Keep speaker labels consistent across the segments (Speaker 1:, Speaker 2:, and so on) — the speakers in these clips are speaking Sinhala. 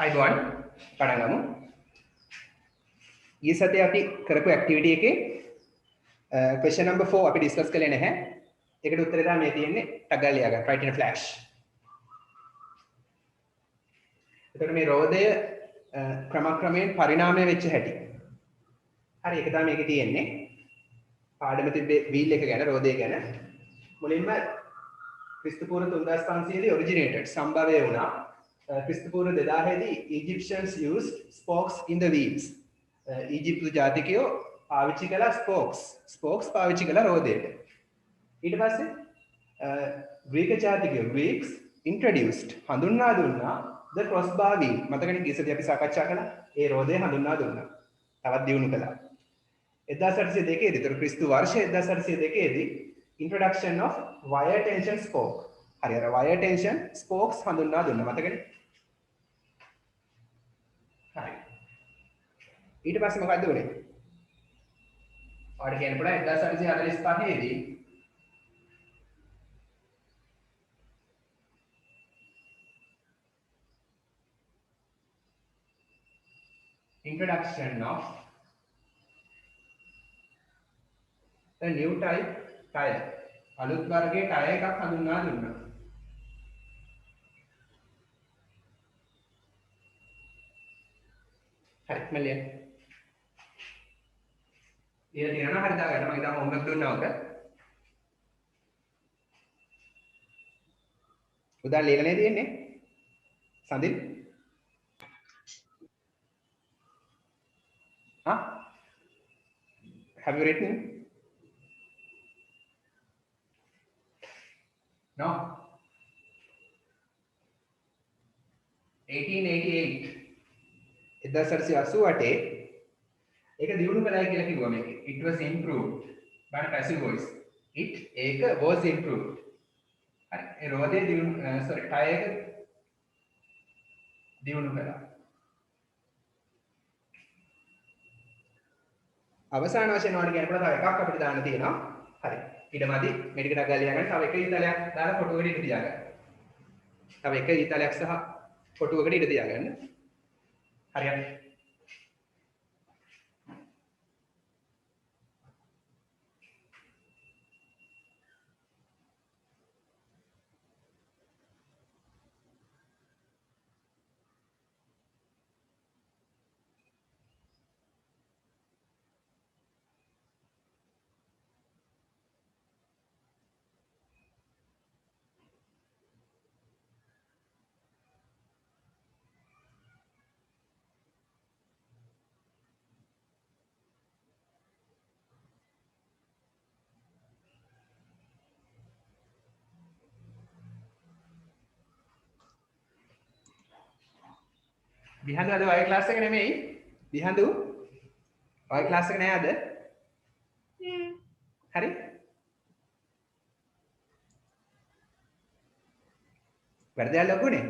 Speaker 1: අයිබෝන් පටන් ගමු. ඊයේ සතියේ අපි කරපු ඇක්ටිවිටි එකේ question number 4 අපි ඩිස්කස් කළේ නැහැ. ඒකට උත්තරේ තමයි මේ තියෙන්නේ. ටග් ගාලා ලියා ගන්න. write in a flash. එතකොට මේ රෝදය ක්‍රමක්‍රමයෙන් පරිණාමය වෙච්ච හැටි. හරි ඒක තමයි මේකේ තියෙන්නේ. පාඩම තිබ්බේ වීල් එක ගැන රෝදය ගැන. මුලින්ම ක්‍රිස්තු පූර්ව 3500 දී originated සම්භවය වුණා. ක්‍රිස්තු පූර්ව 2000 දී Egyptians used spokes in the wheels. ඊජිප්තු ජාතිකයෝ පාවිච්චි කළා spokes පාවිච්චි කළා රෝදයට. ඊට පස්සේ ග්‍රීක ජාතිකයෝ Greeks introduced හඳුන්වා දුන්නා the crossbar wheel. මතකනේ ගියසදී අපි සාකච්ඡා කළා. ඒ රෝදය හඳුන්වා දුන්නා. තවත් දියුණු කළා. 1802 දී ඒතර ක්‍රිස්තු වර්ෂ 1802 දී introduction of wire tension spoke. හරි අර wire tension spokes හඳුන්වා දුන්නා. මතකනේ? හරි. ඊට පස්සේ මොකද්ද උනේ? ඔයාලට කියන්න පුළුවන් 1845 දී introduction of a new type tire. අලුත් වර්ගයේ ටයර් එකක් හඳුන්වා දුන්නා. හරි මලිය. ඊට තියෙනවා හරි දාගන්න මම ඉතාලම හොම්වර්ක් දුන්නා ඔක. උදා ලියලා නේ තියෙන්නේ. සඳින්. Huh? Have you written? No. 1888. 1888 ඒක දියුණු කළා කියලා කිව්වා මේකේ. It was improved. බලන්න passive voice. ඒක was improved. හරි. ඒ රෝදේ දියුණු sorry ටයර් එක දියුණු කළා. අවසාන වශයෙන් ඔයාලට කියන්න පුළුවන් තව එකක් අපිට දාන්න තියෙනවා. හරි. ඊටමදි මේ ටික ඩග්ගා ලියා ගන්න. තව එක ඊතලයක් දාලා ෆොටෝ එකට ඉඳ තියාගන්න. තව එක ඊතලයක් සහ ෆොටෝ එකට ඉඳ තියාගන්න. හරියට. දිහන්දු අද ඔය ක්ලාස් එක නෙමෙයි. දිහන්දු ඔය ක්ලාස් එක නෑ අද. හරි. වැඩ ලකුණේ.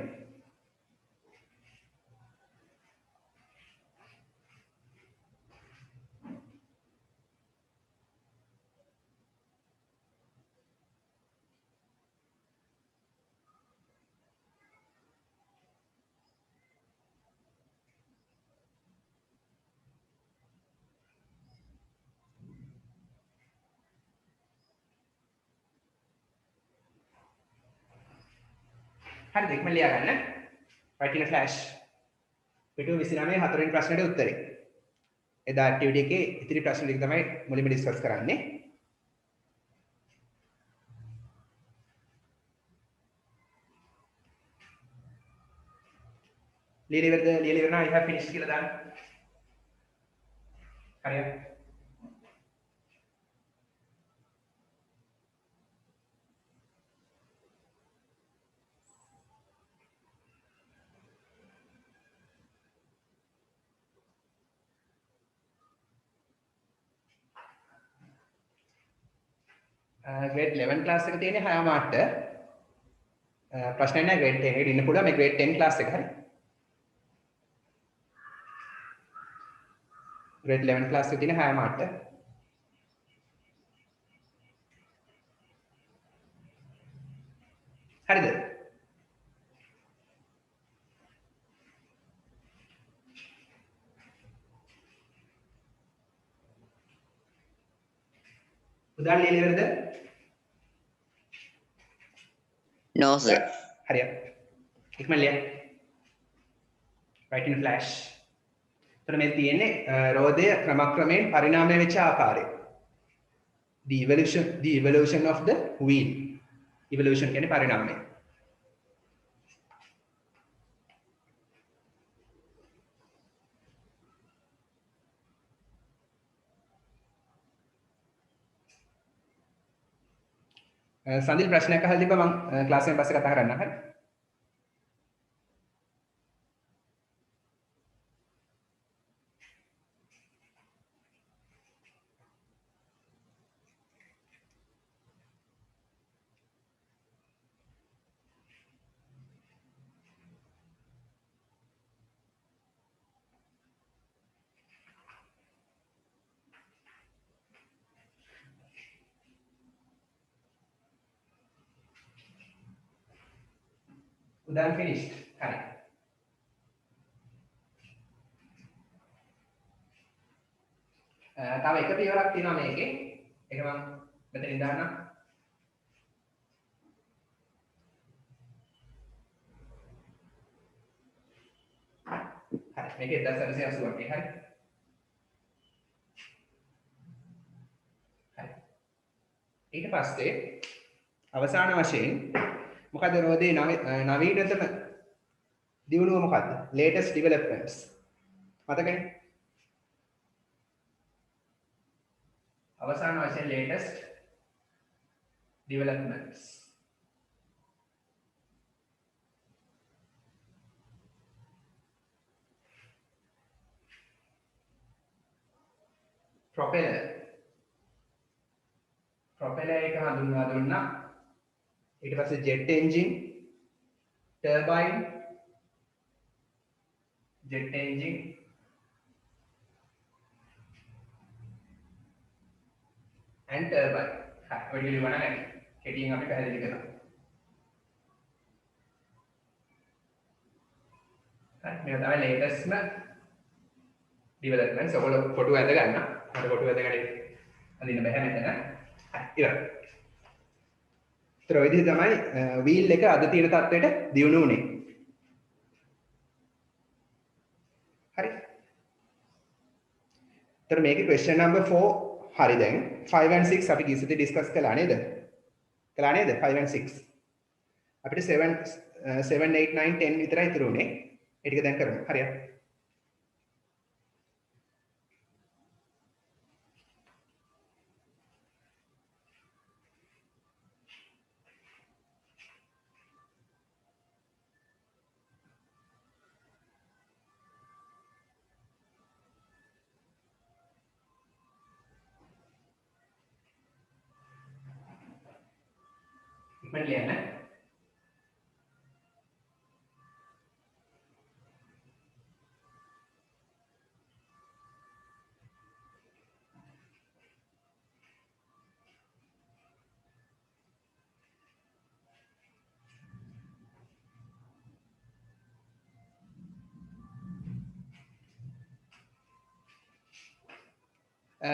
Speaker 1: හරි දෙකම ලියා ගන්න. write in a flash. පිටුව 29 හතරවෙනි ප්‍රශ්නෙට උත්තරේ. එදා ඇක්ටිවිටි එකේ ඉතිරි ප්‍රශ්න ටික තමයි මුලින්ම ඩිස්කස් කරන්නේ. ලියලා ඉවරනා I have finished කියලා දාන්න. හරියට. grade 11 class එක තියෙන්නේ 6 මාට්ට. ප්‍රශ්න නැහැ grade 10 එකට ඉන්න පුළුවන් මේ grade 10 class එක හරි. grade 11 class එකේ තියෙන 6 මාට්ට. හරිද? උදාන ලියලද?
Speaker 2: No sir.
Speaker 1: හරියට. ඉක්මන ලියන්න. Write in flash. එතන මේ තියෙන්නේ රෝදය ක්‍රමක්‍රමයෙන් පරිණාමය වෙච්ච ආකාරය. The evolution of the wheel. Evolution කියන්නේ පරිණාමය. සඳිල් ප්‍රශ්නයක් අහලා තිබ්බා මම ක්ලාස් එකෙන් පස්සේ කතා කරන්න හරි. Udan finished. හරි. තව එක පියවරක් තියෙනවා මේකේ. ඒක මම මෙතනින් දාන්නම්. හරි. මේකේ 1980ක් හරි. හරි. ඊට පස්සේ අවසාන වශයෙන් මොකද රෝදේ නවීනතම දියුණුව මොකද්ද? latest developments. මතකනේ? අවසාන වශයෙන් latest developments. propeller එක හඳුන්වා දුන්නා. ඊට පස්සේ jet engine, turbine, jet engine, and turbine. හරි, ඔය ලියවන්න නැහැ. කෙටියෙන් අපි පැහැදිලි කරනවා. හරි, මේක තමයි latestම developments. ඔයගොල්ලෝ ෆොටෝ ඇඳ ගන්න. මට ෆොටෝ ඇඳගෙන අඳින්න බෑ මෙතන. හරි, ඉවරයි. ඒතර ඔය විදිහ තමයි wheel එක අද තියෙන තත්ත්වයට දියුණු වුනේ. හරි. ඒතර මේකේ question number 4 හරි දැන් 5 and 6 අපි ගියසති ඩිස්කස් කළා නේද? 5 and 6. අපිට 7 8 9 10 විතරයි ඉතුරු උනේ. ඒ ටික දැන් කරමු. හරියට. ඉක්මනට ලියන්න.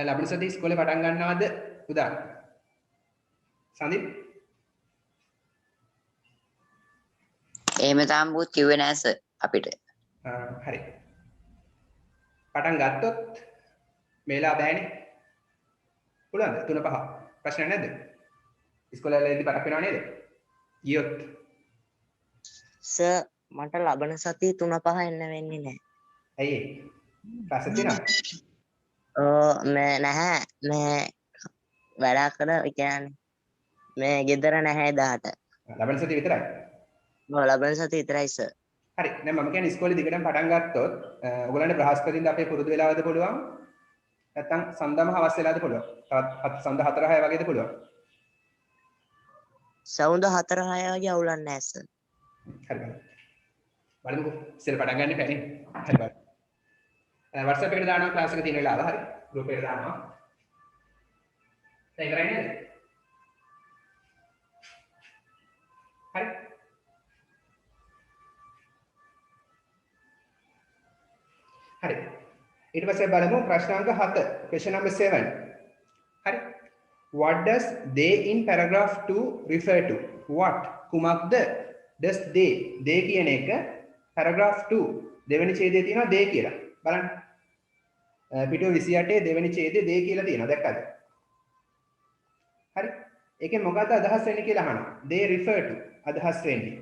Speaker 1: ලබන සතියේ ඉස්කෝලේ පටන් ගන්නවද උදා? සඳිප්
Speaker 2: එහෙම තාම මුත් කිව්වේ නෑ සර් අපිට.
Speaker 1: හරි. පටන් ගත්තොත් මේලා බෑනේ. පුළුවන්ද? 3-5. ප්‍රශ්න නැද්ද? ඉස්කෝලේ වලදී පටක් වෙනව නේද? ගියොත්.
Speaker 2: සර් මට ලබන සතිය 3-5 එන්න වෙන්නේ නෑ.
Speaker 1: ඇයි ඒ? ක්ලාස් එක තියෙනවද?
Speaker 2: මේ නැහැ මේ වැඩක් කර කියන්නේ මේ ගෙදර නැහැ 18.
Speaker 1: ලබන සතිය විතරයි.
Speaker 2: ඔව් ලබන සතිය විතරයි සර්.
Speaker 1: හරි. දැන් මම කියන්නේ ඉස්කෝලේ දිගටම පටන් ගත්තොත් ඔයගොල්ලන්ට බ්‍රහස්පතින්ද අපේ පුරුදු වෙලාවද පුළුවන්? නැත්නම් සඳම හවස් වෙලාද පුළුවන්? තවත් සඳ 4-6 වගේද පුළුවන්?
Speaker 2: සවුන්ද 4-6 වගේ අවුලක් නැහැ සර්.
Speaker 1: හරි. බලමුකෝ. ඉස්සෙල් පටන් ගන්න පැනේ. හරි බලන්න. WhatsApp එකට දානවා ක්ලාස් එක තියෙන වෙලාව. හරි. group එකට දානවා. දැන් ඉවරයි නේද? හරි. හරි. ඊට පස්සේ බලමු ප්‍රශ්නාංක 7 question number 7. හරි. what does they in paragraph 2 refer to? What කුමක්ද does they කියන එක paragraph 2 දෙවෙනි ඡේදයේ තියෙනවා they කියලා. බලන්න. පිටුව 28 දෙවෙනි ඡේදයේ they කියලා තියෙනවා. දැක්කද? හරි. ඒකෙන් මොකක්ද අදහස් වෙන්නේ කියලා අහනවා. they refer to අදහස් වෙන්නේ.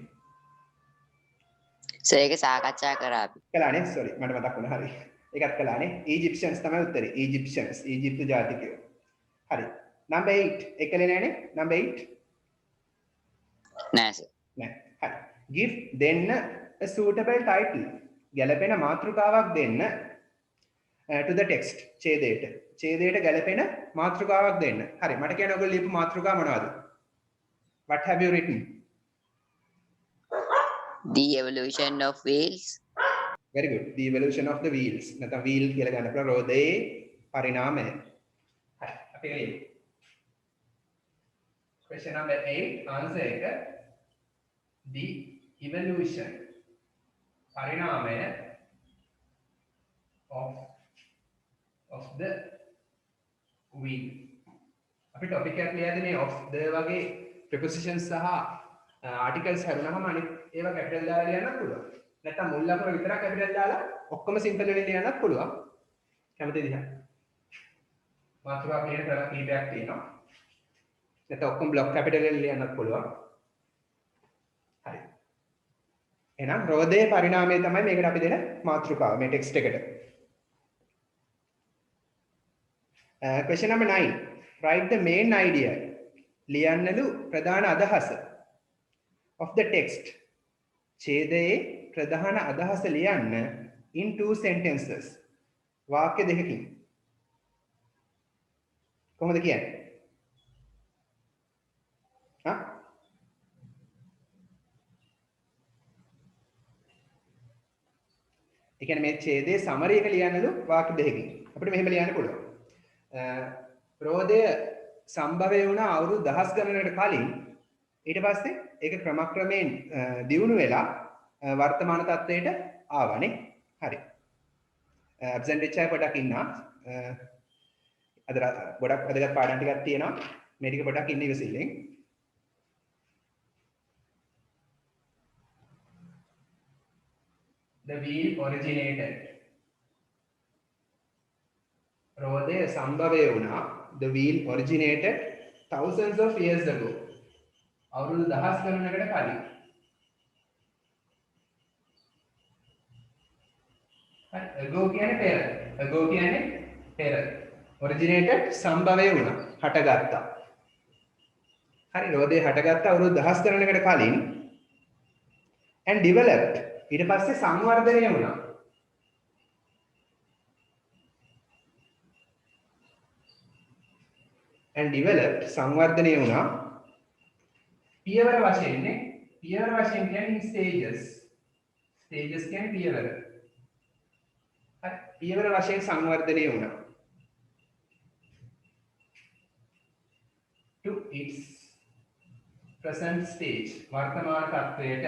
Speaker 2: සර් ඒක සාකච්ඡා කරා අපි.
Speaker 1: කළානේ sorry මට මතක් වුණා හරි. ඒකත් කළානේ. Egyptians තමයි උත්තරේ. Egyptians ඊජිප්තු ජාතිකයෝ. හරි. number 8 එකලේ නෑනේ number 8
Speaker 2: නෑ සර්.
Speaker 1: නෑ. හරි. give දෙන්න a suitable title. ගැලපෙන මාතෘකාවක් දෙන්න to the text ඡේදයට ගැලපෙන මාතෘකාවක් දෙන්න. හරි. මට කියන්න ඔයගොල්ලෝ ලියපු මාතෘකාව මොනවද? What have you written?
Speaker 2: The evolution of whales.
Speaker 1: Very good. The evolution of the wheels. නැත්නම් wheel කියලා ගන්න පුළුවන් රෝදයේ පරිණාමය. හරි. අපි ලියමු. Question number 8 answer එක the evolution පරිණාමය of the wheel. අපි topic එකක් ලියද්දී මේ of the වගේ prepositions සහ articles හැරුණාම අනිත් ඒවා capital දාලා ලියන්නත් පුළුවන්. නැත්නම් මුල් අකුර විතරක් capital දාලා ඔක්කොම simple වලින් ලියන්නත් පුළුවන්. කැමති දිහා. මාතෘකාවක් ලියන ක්‍රම කීපයක් තියෙනවා. නැත්නම් ඔක්කොම block capital වලින් ලියන්නත් පුළුවන්. හරි. එහෙනම් රෝදයේ පරිණාමය තමයි මේකට අපි දෙන මාතෘකාව මේ text එකට. Question number 9. Write the main idea. ලියන්නලු ප්‍රධාන අදහස of the text. ඡේදයේ ප්‍රධාන අදහස ලියන්න in 2 sentences. වාක්‍ය දෙකකින්. කොහොමද කියන්නේ? හා? ඒ කියන්නේ මේ ඡේදයේ summary එක ලියන්නලු වාක්‍ය දෙකකින්. අපිට මෙහෙම ලියන්න පුළුවන්. රෝදය සම්භවය වුණා අවුරුදු දහස් ගණනකට කලින් ඊට පස්සේ ඒක ක්‍රමක්‍රමයෙන් දියුණු වෙලා වර්තමාන තත්ත්වයට ආවනේ. හරි. ඇබ්සන්ට් වෙච්ච අය පොඩක් ඉන්නවා. අද ගොඩක් වැදගත් පාඩම් ටිකක් තියෙනවා. මේ ටික පොඩක් ඉන්න ඉවසිල්ලෙන්. The wheel originated. රෝදය සම්භවය වුණා. The wheel originated thousands of years ago. අවුරුදු දහස් ගණනකට කලින්. ago කියන්නේ පෙර. ago කියන්නේ පෙර. originated සම්භවය වුණා. හටගත්තා. හරි රෝදේ හටගත්තා අවුරුදු දහස් ගණනකට කලින් and developed ඊට පස්සේ සංවර්ධනය වුණා. and developed සංවර්ධනය වුණා. පියවර වශයෙන් නේ පියවර වශයෙන් කියන්නේ stages. stages කියන්නේ පියවර. හරි පියවර වශයෙන් සංවර්ධනය වුණා. to its present stage වර්තමාන තත්වයට.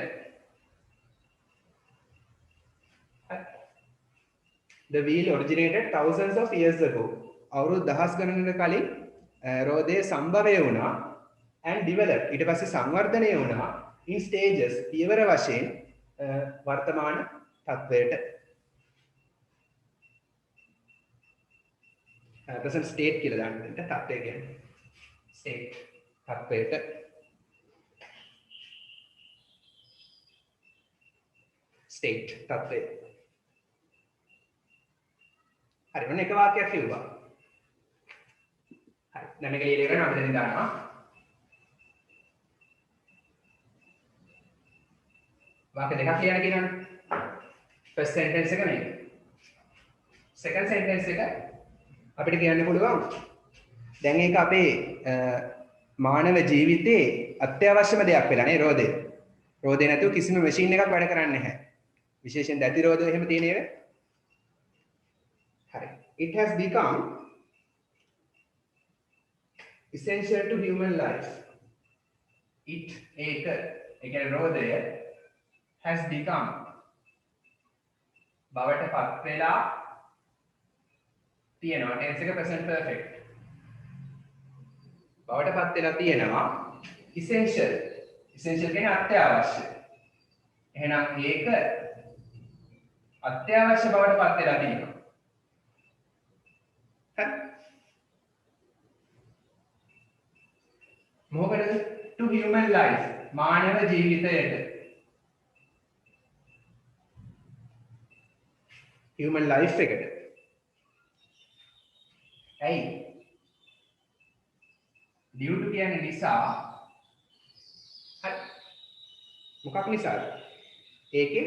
Speaker 1: The wheel originated thousands of years ago. අවුරුදු දහස් ගණනකට කලින් රෝදයේ සම්භවය වුණා and developed ඊට පස්සේ සංවර්ධනය වුණා in stages පියවර වශයෙන් වර්තමාන තත්වයට. present state කියලා දාන්න දෙන්න තත්ත්වය කියන්නේ state තත්වයට. state තත්වය. හරි ඔන්න එක වාක්‍යයක් කිව්වා. හරි දැන් මේක ලියලා ඉවරන අපි දැන් දානවා. වාක්‍ය දෙකක් ලියන්න කියනවනේ. first sentence එක මේක. second sentence එක අපිට කියන්න පුළුවන් දැන් ඒක අපේ මානව ජීවිතේ අත්‍යවශ්‍යම දෙයක් වෙලා නේ රෝදය. රෝදේ නැතුව කිසිම මැෂින් එකක් වැඩ කරන්නේ නැහැ. විශේෂයෙන් දැති රෝදය එහෙම තියෙන ඒවා. හරි. It has become essential to human life. It ඒක ඒ කියන්නේ රෝදය has become බවට පත් වෙලා තියෙනවා. tense එක present perfect. බවට පත් වෙලා තියෙනවා essential. essential කියන්නේ අත්‍යවශ්‍ය. එහෙනම් ඒක අත්‍යවශ්‍ය බවට පත් වෙලා තියෙනවා. හරි. මොකද to human life මානව ජීවිතයට human life එකට. ඇයි? due to කියන්නේ නිසා. හරි. මොකක් නිසාද? ඒකේ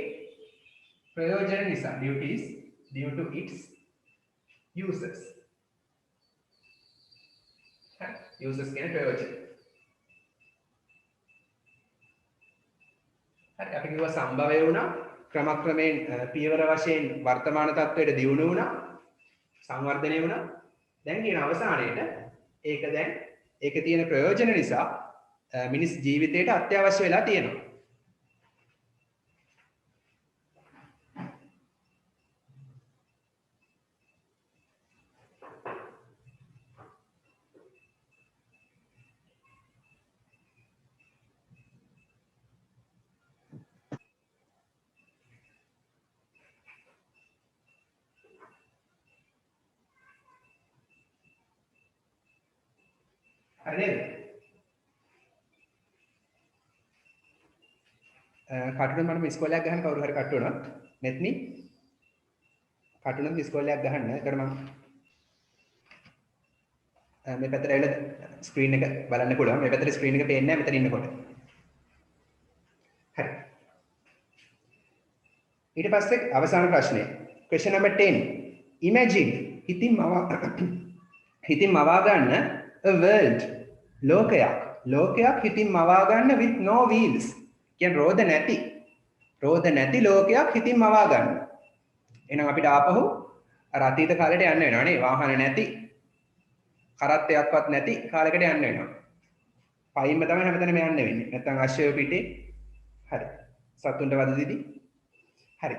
Speaker 1: ප්‍රයෝජන නිසා. duties due to its uses. හරි. uses කියන්නේ ප්‍රයෝජන. හරි. අපි කිව්වා සම්භවය වුණා ක්‍රමක්‍රමයෙන් පියවර වශයෙන් වර්තමාන තත්ත්වයට දියුණු වුණා සංවර්ධනය වුණා. දැන් කියන අවසානයේට ඒක තියෙන ප්‍රයෝජන නිසා මිනිස් ජීවිතයට අත්‍යවශ්‍ය වෙලා තියෙනවා. හරි නේද? කටුන මම ඉස්කෝලයක් ගහන කවුරු හරි කට්ටුනොත් මෙත්නි කටුනත් ඉස්කෝලයක් ගහන්න. ඒකට මම මේ පැත්තට ඇවිල්ලා ස්ක්‍රීන් එක බලන්න පුළුවන්. මේ පැත්තට ස්ක්‍රීන් එක පේන්නේ නැහැ මෙතන ඉන්නකොට. හරි. ඊට පස්සේ අවසාන ප්‍රශ්නය. question number 10. imagine හිතින් මවා ගන්න a world ලෝකයක් හිතින් මවා ගන්න with no wheels. කියන්නේ රෝද නැති ලෝකයක් හිතින් මවා ගන්න. එහෙනම් අපිට ආපහු අර අතීත කාලයට යන්න වෙනවා නේ. වාහන නැති කරත්තයක්වත් නැති කාලයකට යන්න වෙනවා. පයින්ම තමයි හැමතැනම යන්න වෙන්නේ. නැත්නම් අශ්වය පිටේ. හරි. සතුන්ට වද දීදී. හරි.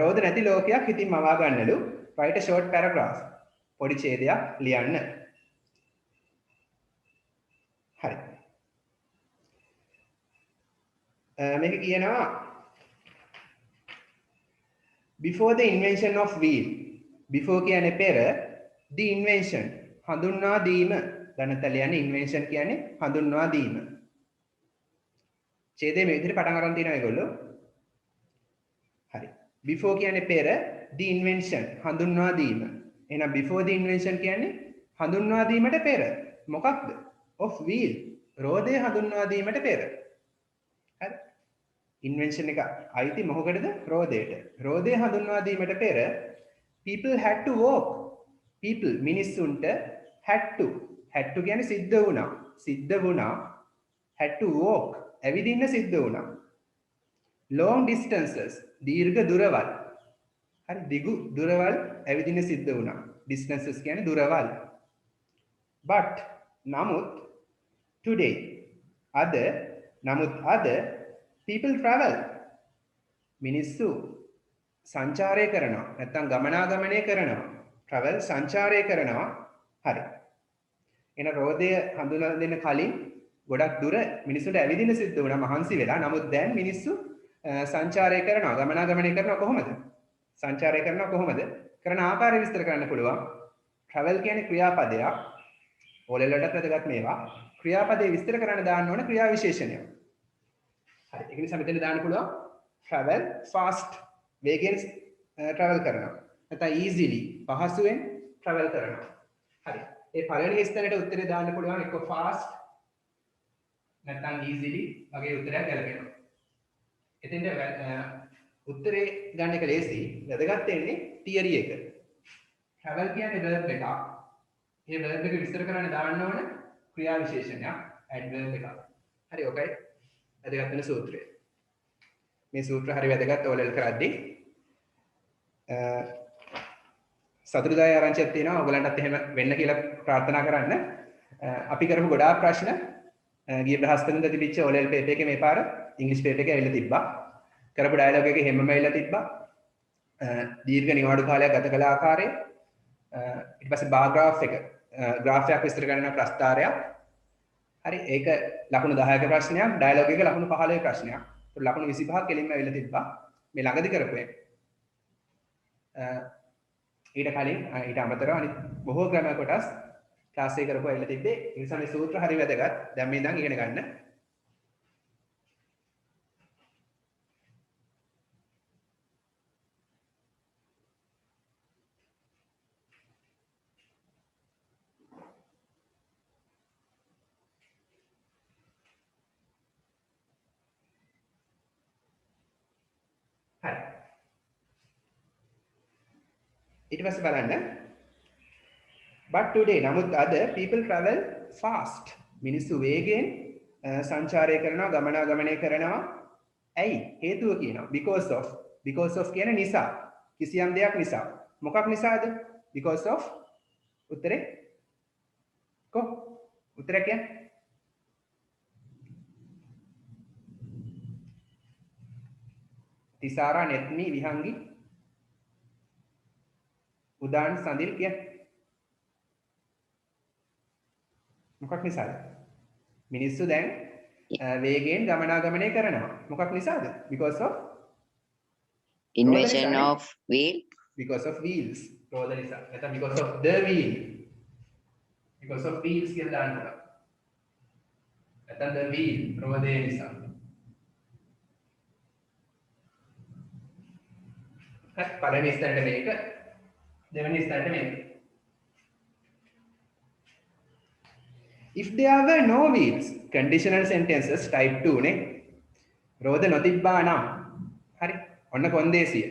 Speaker 1: රෝද නැති ලෝකයක් හිතින් මවා ගන්නලු. write a short paragraph. පොඩි ඡේදයක් ලියන්න. හරි. මේක කියනවා before the invention of wheel. before කියන්නේ පෙර, the invention හඳුන්වා දීම. ධනතල යන්නේ invention කියන්නේ හඳුන්වා දීම. ඡේදයේ මේ විදිහට පටන් අරන් තියෙනවා ඒගොල්ලෝ. හරි. before කියන්නේ පෙර, the invention හඳුන්වා දීම. එහෙනම් before the invention කියන්නේ හඳුන්වා දීමට පෙර. මොකක්ද? of wheel. රෝදය හඳුන්වා දීමට පෙර. හරි. invention එක අයිති මොකකටද? රෝදයට. රෝදය හඳුන්වා දීමට පෙර people had to walk. people මිනිස්සුන්ට had to කියන්නේ සිද්ධ වුණා. had to walk ඇවිදින්න සිද්ධ වුණා. long distances දීර්ඝ දුරවල්. හරි දිගු දුරවල් ඇවිදින්න සිද්ධ වුණා. distances කියන්නේ දුරවල්. but නමුත් today අද people travel මිනිස්සු සංචාරය කරනවා. නැත්නම් ගමනාගමනය කරනවා. travel සංචාරය කරනවා. හරි. එන රෝදය හඳුනා දෙන්න කලින් ගොඩක් දුර මිනිස්සුන්ට ඇවිදින්න සිද්ධ වුණා මහන්සි වෙලා. නමුත් දැන් මිනිස්සු සංචාරය කරනවා. ගමනාගමනය කරනවා කොහොමද? සංචාරය කරනවා කොහොමද? කරන ආකාරය විස්තර කරන්න පුළුවන්. travel කියන්නේ ක්‍රියාපදයක්. ඕලෙලටත් වැදගත් මේවා. ක්‍රියාපදේ විස්තර කරන්න දාන්න ඕන ක්‍රියා විශේෂණය. හරි. ඒක නිසා මෙතන දාන්න පුළුවන් travel fast වේගෙන් travel කරනවා. නැත්නම් easily පහසුවෙන් travel කරනවා. හරි. ඒ පළවෙනි ස්ථානයට උත්තරේ දාන්න පුළුවන් එක්ක fast නැත්නම් easily වගේ උත්තරයක් ගැලපෙනවා. එතෙන්ද උත්තරේ ගන්න එක ලේසි. වැදගත් වෙන්නේ තියරි එක. travel කියන්නේ verb එකක්. මේ verb එක විස්තර කරන්න දාන්න ඕන ක්‍රියා විශේෂණයක් adverb එකක්. හරි ඔකයි. වැදගත් වෙන සූත්‍රය. මේ සූත්‍ර හරි වැදගත් ඕලෙල් කරද්දී සතුටුදායක ආරංචියක් තියෙනවා. ඔයගලන්ටත් එහෙම වෙන්න කියලා ප්‍රාර්ථනා කරන්න. අපි කරපු ගොඩාක් ප්‍රශ්න ගිය බ්‍රහස්පතින්දා තිබිච්ච ඕලෙල් පේපර් එකේ මේ පාර ඉංග්‍රීසි පේපර් එකේ ඇවිල්ලා තිබ්බා. කරපු ඩයලොග් එකේ හැමම ඇවිල්ලා තිබ්බා. දීර්ඝ නිවාඩු කාලයක් ගත කළ ආකාරය ඊට පස්සේ බාර් ග්‍රාෆ් එක ග්‍රාෆ් එකක් විස්තර කරන ප්‍රස්තාරයක් හරි ඒක ලකුණු 10ක ප්‍රශ්නයක් ඩයලොග් එක ලකුණු 15ක ප්‍රශ්නයක්. ඒක ලකුණු 25ක් කෙලින්ම ඇවිල්ලා තිබ්බා. මේ ළඟදි කරපු එක. ඊට කලින් ඊට අමතරව අනිත් බොහෝ ග්‍රැමර් කොටස් ක්ලාස් එකේ කරපුවා ඇවිල්ලා තිබ්බේ. ඒ නිසා මේ සූත්‍ර හරි වැදගත්. දැන් මේ ඉඳන් ඉගෙන ගන්න. හරි. ඊට පස්සේ බලන්න but today නමුත් අද people travel fast මිනිස්සු වේගයෙන් සංචාරය කරනවා ගමනාගමනය කරනවා ඇයි හේතුව කියනවා because of කියන නිසා කිසියම් දෙයක් නිසා මොකක් නිසාද because of උත්තරේ කො උත්තරය කියන්නේ තිසාරා නෙත්මි විහංගි උදාන් සඳිල් කියන්නේ මොකක් නිසාද මිනිස්සු දැන් වේගයෙන් ගමනාගමනය කරනවා මොකක් නිසාද because of
Speaker 2: invention of wheel
Speaker 1: because of wheels රෝද නිසා නැත්නම් because of the wheel because of wheels කියලා දාන්න පුළුවන් නැත්නම් the wheel රෝදේ නිසා හරි පළවෙනි ස්ථානට මේක දෙවෙනි ස්ථානට මේක if there were no wheels conditional sentences type 2 නේ රෝද නොතිබ්බා නම් හරි ඔන්න කොන්දේසිය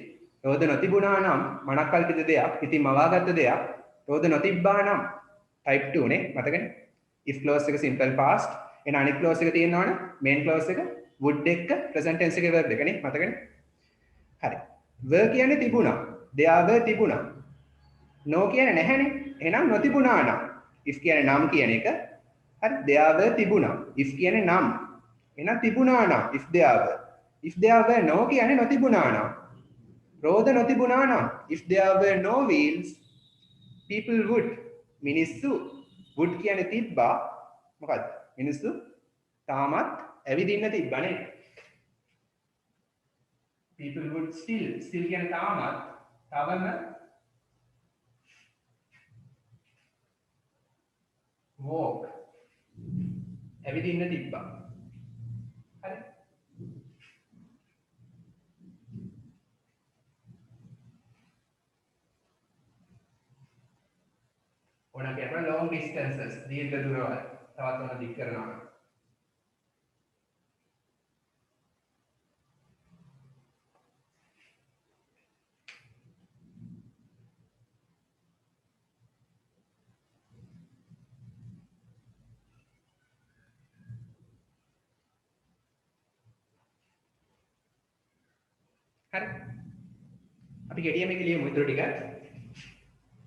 Speaker 1: රෝද නොතිබුණා නම් මනක් කල්පිත දෙයක් ඉතින් මවාගත්ත දෙයක් රෝද නොතිබ්බා නම් type 2 නේ මතකනේ if clause එක simple past එන අනිත් clause එක තියෙනවනේ main clause එක would එක්ක present tense එකේ verb එක නේ මතකනේ හරි were කියන්නේ තිබුණා there were තිබුණා no කියන්නේ නැහැනේ එහෙනම් නොතිබුණා නම් if කියන්නේ නම් කියන එක හරි there were තිබුණා if කියන්නේ නම් එහෙනම් තිබුණා නම් if there were no කියන්නේ නොතිබුණා නම් රෝද නොතිබුණා නම් if there were no wheels people would මිනිස්සු would කියන්නේ තිබ්බා මොකද්ද මිනිස්සු තාමත් ඇවිදින්න තිබ්බනේ people would still කියන්නේ තාමත් තවම walk ඇවිදින්න තිබ්බා හරි ඕනනම් කියනවා long distances දීර්ඝ දුරවල් තවත් මොන දික් කරනවා හරි අපි ගෙඩිය මේක ලියමු ඉතුරු ටික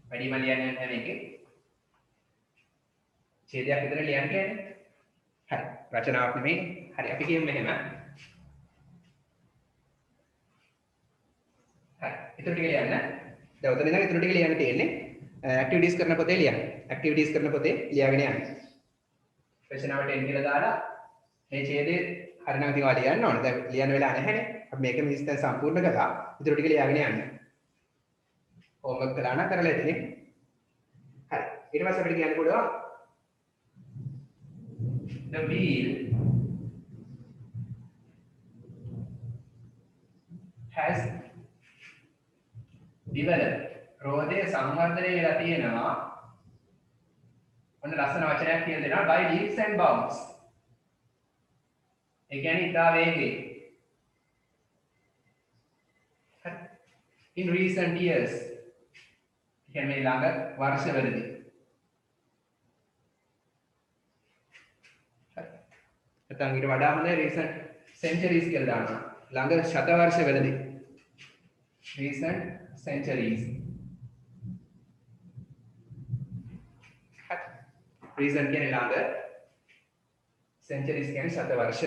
Speaker 1: වැඩිම ලියන්න නැහැ මේකේ ඡේදයක් විතර ලියන්න කියන්නේ හරි රචනාවක් නෙමෙයි හරි අපි කියමු මෙහෙම හරි ඉතුරු ටික ලියන්න දැන් උතන ඉඳන් ඉතුරු ටික ලියන්න තියෙන්නේ ඇක්ටිවිටීස් කරන පොතේ ලියන්න ඇක්ටිවිටීස් කරන පොතේ ලියාගෙන යන්න රචනාවට එන්න කියලා දාලා මේ ඡේදේ හරි නම් ඉතින් ඔයාලා ලියන්න ඕනේ දැන් ලියන්න වෙලා නැහැනේ අපි මේක මිස් දැන් සම්පූර්ණ කළා ඉතුරු ටික ලියාගෙන යන්න හෝම්වර්ක් කළා නම් කරලා ඉතින් හරි ඊට පස්සේ අපිට කියන්න පුළුවන් the wheel has developed රෝදේ සංවර්ධනය වෙලා තියෙනවා ඔන්න ලස්සන වචනයක් කියලා දෙනවා by leaps and bounds ඒ කියන්නේ ඉතා වේගයෙන් in recent years කියන්නේ මේ ළඟ වර්ෂවලදී නැත්නම් ඊට වඩා හොඳ recent centuries කියලා දානවා ළඟ ශතවර්ෂවලදී recent centuries recent කියන්නේ ළඟ centuries කියන්නේ ශතවර්ෂ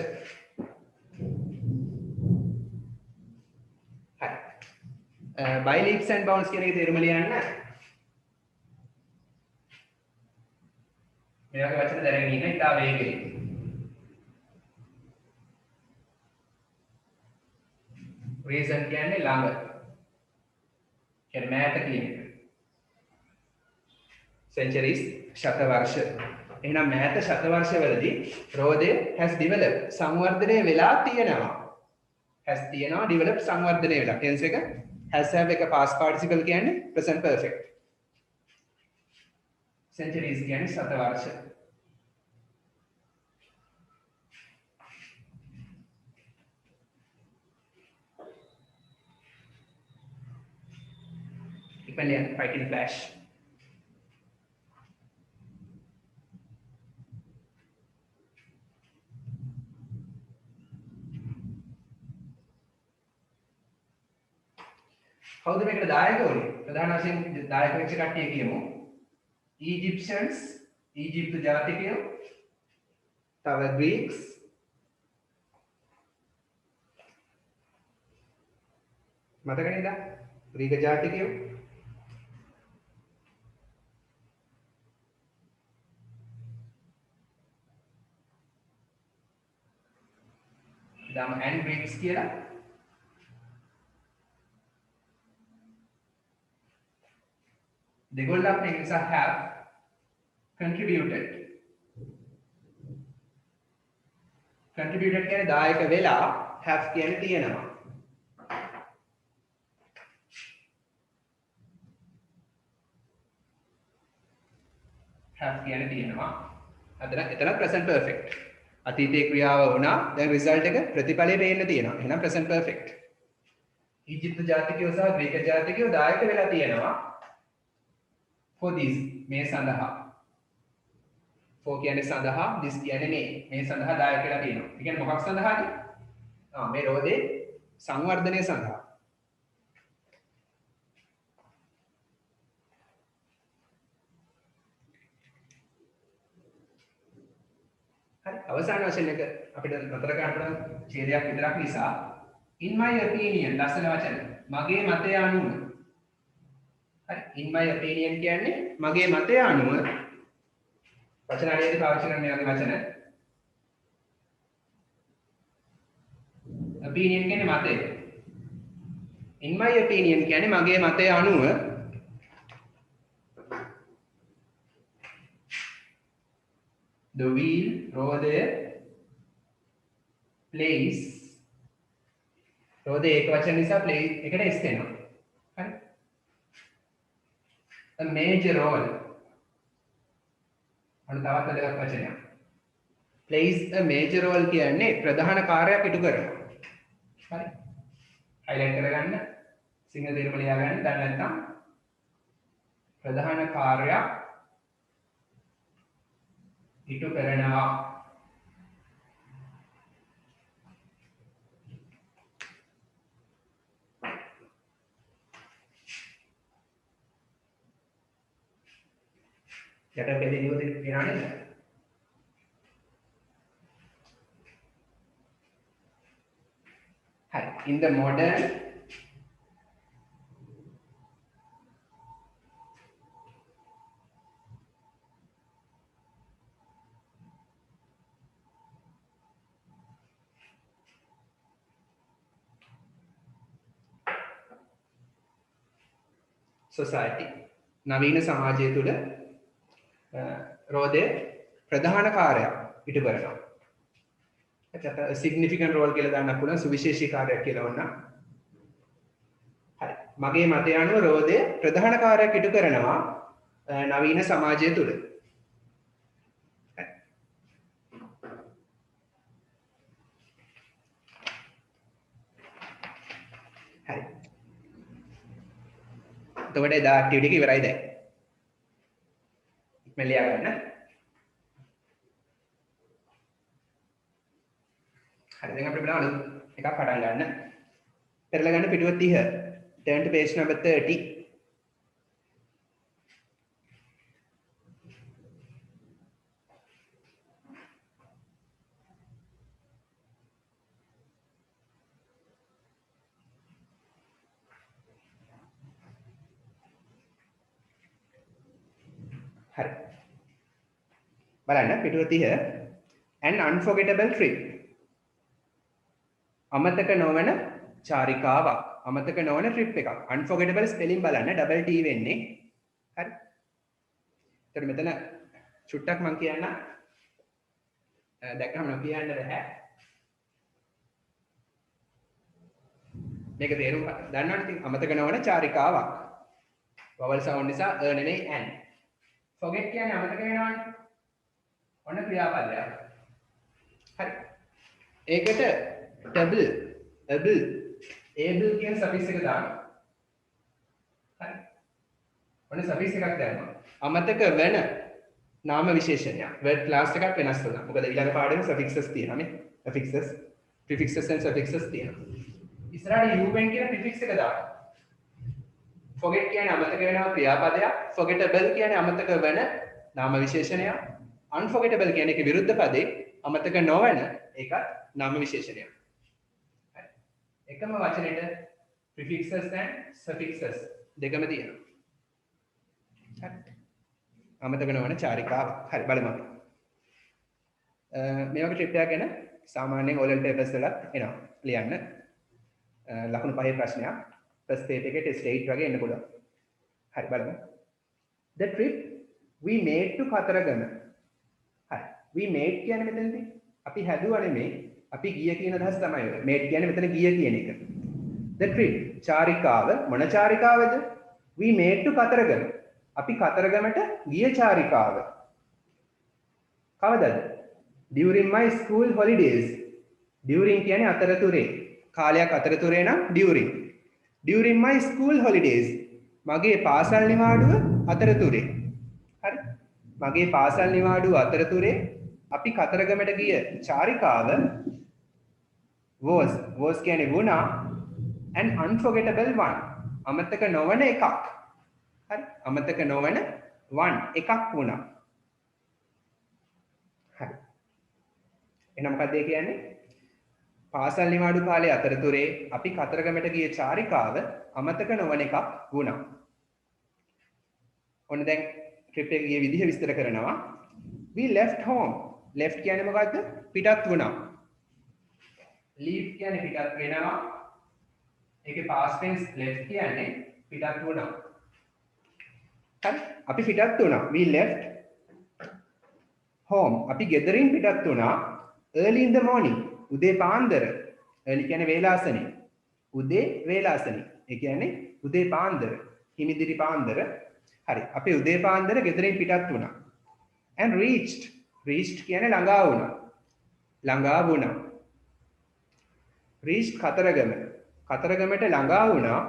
Speaker 1: by leaps and bounds කියන එකේ තේරුම ලියන්න මේ වගේ වචන දැනගෙන ඉන්න ඉතා වේගයෙන් recent කියන්නේ ළඟ. කියන්නේ මෑත කියන එක. centuries ශතවර්ෂ. එහෙනම් මෑත ශතවර්ෂවලදී රෝදය has developed සංවර්ධනය වෙලා තියෙනවා. has තියෙනවා developed සංවර්ධනය වෙලා. tense එක has have එක past participle කියන්නේ present perfect. centuries කියන්නේ ශතවර්ෂ. Italian fighting flash. කවුද මේකට දායක වුනේ? ප්‍රධාන වශයෙන් දායක වෙච්ච කට්ටිය කියමු. Egyptians, ඊජිප්තු ජාතිකයෝ, තව Greeks, මතක නේද? ග්‍රීක ජාතිකයෝ, දාම and Greeks කියලා. දෙගොල්ලක් මේ නිසා have contributed. contributed කියන්නේ දායක වෙලා, have කියන්නේ තියෙනවා. have කියන්නේ තියෙනවා. එතන present perfect. අතීතයේ ක්‍රියාව වුණා, දැන් result එක ප්‍රතිඵලය පේන්න තියෙනවා. එහෙනම් present perfect. ඊජිප්තු ජාතිකයෝ සහ ග්‍රීක ජාතිකයෝ දායක වෙලා තියෙනවා. for this මේ සඳහා. for කියන්නේ සඳහා, this කියන්නේ මේ සඳහා දායක වෙලා තියෙනවා. ඒ කියන්නේ මොකක් සඳහාද? මේ රෝදේ සංවර්ධනය සඳහා. හරි අවසාන වශයෙන් එක අපිට නතර කරන්න පුළුවන් ඡේදයක් විතරක් නිසා in my opinion ලස්සන වචන මගේ මතය අනුව හරි in my opinion කියන්නේ මගේ මතය අනුව වචන අඩියේදී පාවිච්චි කරන මේ වගේ වචන opinion කියන්නේ මතය in my opinion කියන්නේ මගේ මතය අනුව the wheel රෝදය plays රෝදය ඒක වචන නිසා play එකට s වෙනවා හරි a major role අන්න තවත් වැදගත් වචනයක් plays a major role කියන්නේ ප්‍රධාන කාර්යයක් ඉටු කරනවා හරි highlight කරගන්න සිංහල තේරුම ලියා ගන්න දැන් නැත්නම් ප්‍රධාන කාර්යයක් ඉටු කරනවා යට බෙදී දියුද වෙනා නේද හරි in the modern society නවීන සමාජය තුළ රෝදය ප්‍රධාන කාර්යයක් ඉටු කරනවා. එතකොට significant role කියලා දාන්නත් පුළුවන් සුවිශේෂී කාර්යයක් කියලා වුණා. හරි. මගේ මතය අනුව රෝදය ප්‍රධාන කාර්යයක් ඉටු කරනවා නවීන සමාජය තුළ. හරි. එතකොට එදා ඇක්ටිවිටි එක ඉවරයි දැන්. ඉක්මන ලියා ගන්න. හරි දැන් අපිට බලන්න එකක් පටන් ගන්න. පෙරලා ගන්න පිටුව 30. Turn to page number 30. හරි. බලන්න පිටුව 30 an unforgettable trip. අමතක නොවන චාරිකාවක්. අමතක නොවන ට්‍රිප් එකක්. unforgettable spelling බලන්න double T වෙන්නේ. හරි. එතකොට මෙතන චුට්ටක් මම කියන්න දැක්කම නොකියන්න බෑ. මේක තේරුම් දන්නවනේ ඉතින් අමතක නොවන චාරිකාවක්. vowel sound නිසා a නෙමෙයි an. forget කියන්නේ අමතක වෙනවනේ. ඔන්න ක්‍රියාපදයක්. හරි. ඒකට able කියන සෆික්ස් එක දාන්න. හරි. ඔන්න සෆික්ස් එකක් දැම්මා. අමතක වෙන නාම විශේෂණයක්. word class එකක් වෙනස් වුණා. මොකද ඊළඟ පාඩමේ suffixes තියෙනවානේ. affixes, prefixes and suffixes තියෙනවා. ඉස්සරහට un කියන prefix එක දාන්න. forget කියන්නේ අමතක වෙනවා ක්‍රියාපදයක්. forgettable කියන්නේ අමතක වෙන නාම විශේෂණයක්. unforgettable කියන්නේ ඒකේ විරුද්ධ පදේ අමතක නොවන ඒකත් නාම විශේෂණයක්. හරි. එකම වචනෙට prefixes and suffixes දෙකම තියෙනවා. හරි. අමතක නොවන චාරිකාව. හරි බලමු අපි. මේ වගේ ට්‍රිප් එකක් ගැන සාමාන්‍යයෙන් O level papers වලත් එනවා. ලියන්න. ලකුණු 5 ප්‍රශ්නයක්. first paper එකේ test 8 වගේ එන්න පුළුවන්. හරි බලමු. The trip we made to Kataragama. හරි. we made කියන්නේ මෙතනදී අපි හැදුවා නෙමෙයි. අපි ගිය කියන අදහස තමයි ඔය. made කියන්නේ මෙතන ගිය කියන එක. The trip චාරිකාව මොන චාරිකාවද? we made to Kataragama. අපි කතරගමට ගිය චාරිකාව. කවදද? during my school holidays. during කියන්නේ අතරතුරේ. කාලයක් අතරතුරේ නම් during my school holidays. මගේ පාසල් නිවාඩුව අතරතුරේ. හරි. මගේ පාසල් නිවාඩුව අතරතුරේ අපි කතරගමට ගිය චාරිකාව was කියන්නේ වුණා an unforgettable one. අමතක නොවන එකක්. හරි. අමතක නොවන one එකක් වුණා. හරි. එහෙනම් මොකක්ද ඒ කියන්නේ? පාසල් නිවාඩු කාලේ අතරතුරේ අපි කතරගමට ගිය චාරිකාව අමතක නොවන එකක් වුණා. ඔන්න දැන් ට්‍රිප් එක ගිය විදිහ විස්තර කරනවා. We left home. left කියන්නේ මොකද්ද? පිටත් වුණා. leave කියන්නේ පිටත් වෙනවා. ඒකේ past tense left කියන්නේ පිටත් වුණා. හරි. අපි පිටත් වුණා. We left home. අපි ගෙදරින් පිටත් වුණා early in the morning. උදේ පාන්දර. early කියන්නේ වේලාසනේ. උදේ වේලාසනේ. ඒ කියන්නේ උදේ පාන්දර. හිමිදිරි පාන්දර. හරි. අපි උදේ පාන්දර ගෙදරින් පිටත් වුණා. And reached කියන්නේ ළඟා වුණා. ළඟා වුණා. reached කතරගම. කතරගමට ළඟා වුණා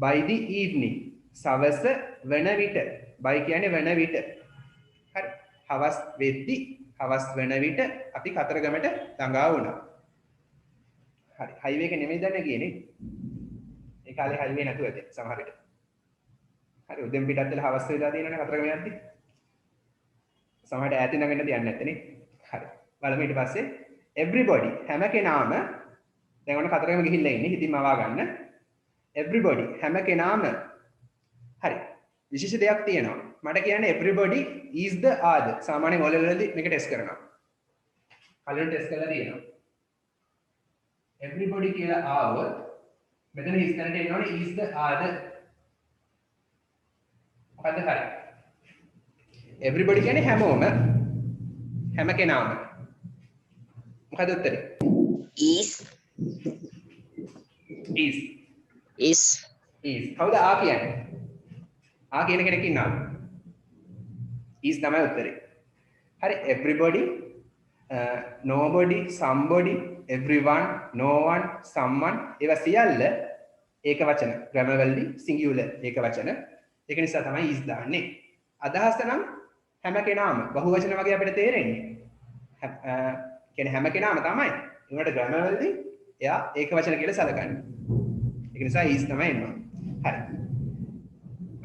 Speaker 1: by the evening. සවස වන විට. by කියන්නේ වන විට. හරි. හවස් වෙද්දි හවස් වන විට අපි කතරගමට ළඟා වුණා. හරි. හයිවේ එක නෙමෙයි දැන් ගියේ නේ. ඒ කාලේ හයිවේ නැතුව ඇති සමහර විට. හරි. උදෙන් පිටත් වෙලා හවස් වෙලා තියෙනවනේ කතරගම යද්දි. සමහරට ඈතින් නගන්න තියන්නේ නැත්තේ නේ. හරි. බලමු ඊට පස්සේ everybody හැම කෙනාම දැන් ඔන්න කතරගම ගිහිල්ලා ඉන්නේ හිතින් මවා ගන්න. everybody හැම කෙනාම හරි. විශේෂ දෙයක් තියෙනවා. මට කියන්නේ everybody is the other. සාමාන්‍යයෙන් O level වලදී මේක ටෙස්ට් කරනවා. කලින් ටෙස්ට් කරලා තියෙනවා. everybody කියලා ආවොත් මෙතන is තැනට එනවනේ is the other. මොකද්ද හරි? everybody කියන්නේ හැමෝම හැම කෙනාම. මොකද උත්තරේ? is කවුද ආ කියන්නේ? ආ කියන කෙනෙක් ඉන්නවද? is තමයි උත්තරේ. හරි. everybody, nobody, somebody, everyone, no one, someone ඒවා සියල්ල ඒක වචන. grammar වලදී singular ඒක වචන. ඒක නිසා තමයි is දාන්නේ. අදහස නම් හැම කෙනාම බහුවචන වගේ අපිට තේරෙන්නේ. කියන්නේ හැම කෙනාම තමයි. ඒකට grammar වලදී එයා ඒක වචන කියලා සලකන්නේ. ඒක නිසා is තමයි එන්නේ. හරි.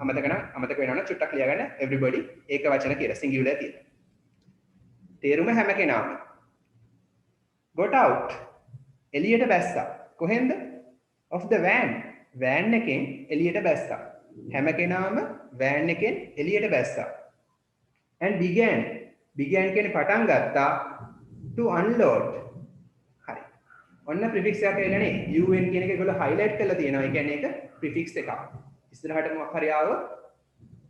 Speaker 1: අමතක වෙනවනම් චුට්ටක් ලියා ගන්න everybody ඒක වචන කියලා singular කියලා. තේරුම හැම කෙනාම. got out එළියට බැස්සා. කොහෙන්ද? of the van. van එකෙන් එළියට බැස්සා. හැම කෙනාම van එකෙන් එළියට බැස්සා. and began කියන්නේ පටන් ගත්තා to unload. හරි. ඔන්න ප්‍රිෆික්ස් එකක් එන්නේ un කියන එක ඒගොල්ලෝ highlight කරලා තියෙනවා. ඒ කියන්නේ ඒක ප්‍රිෆික්ස් එකක්. ඉස්සරහට මොකක් හරි ආවොත්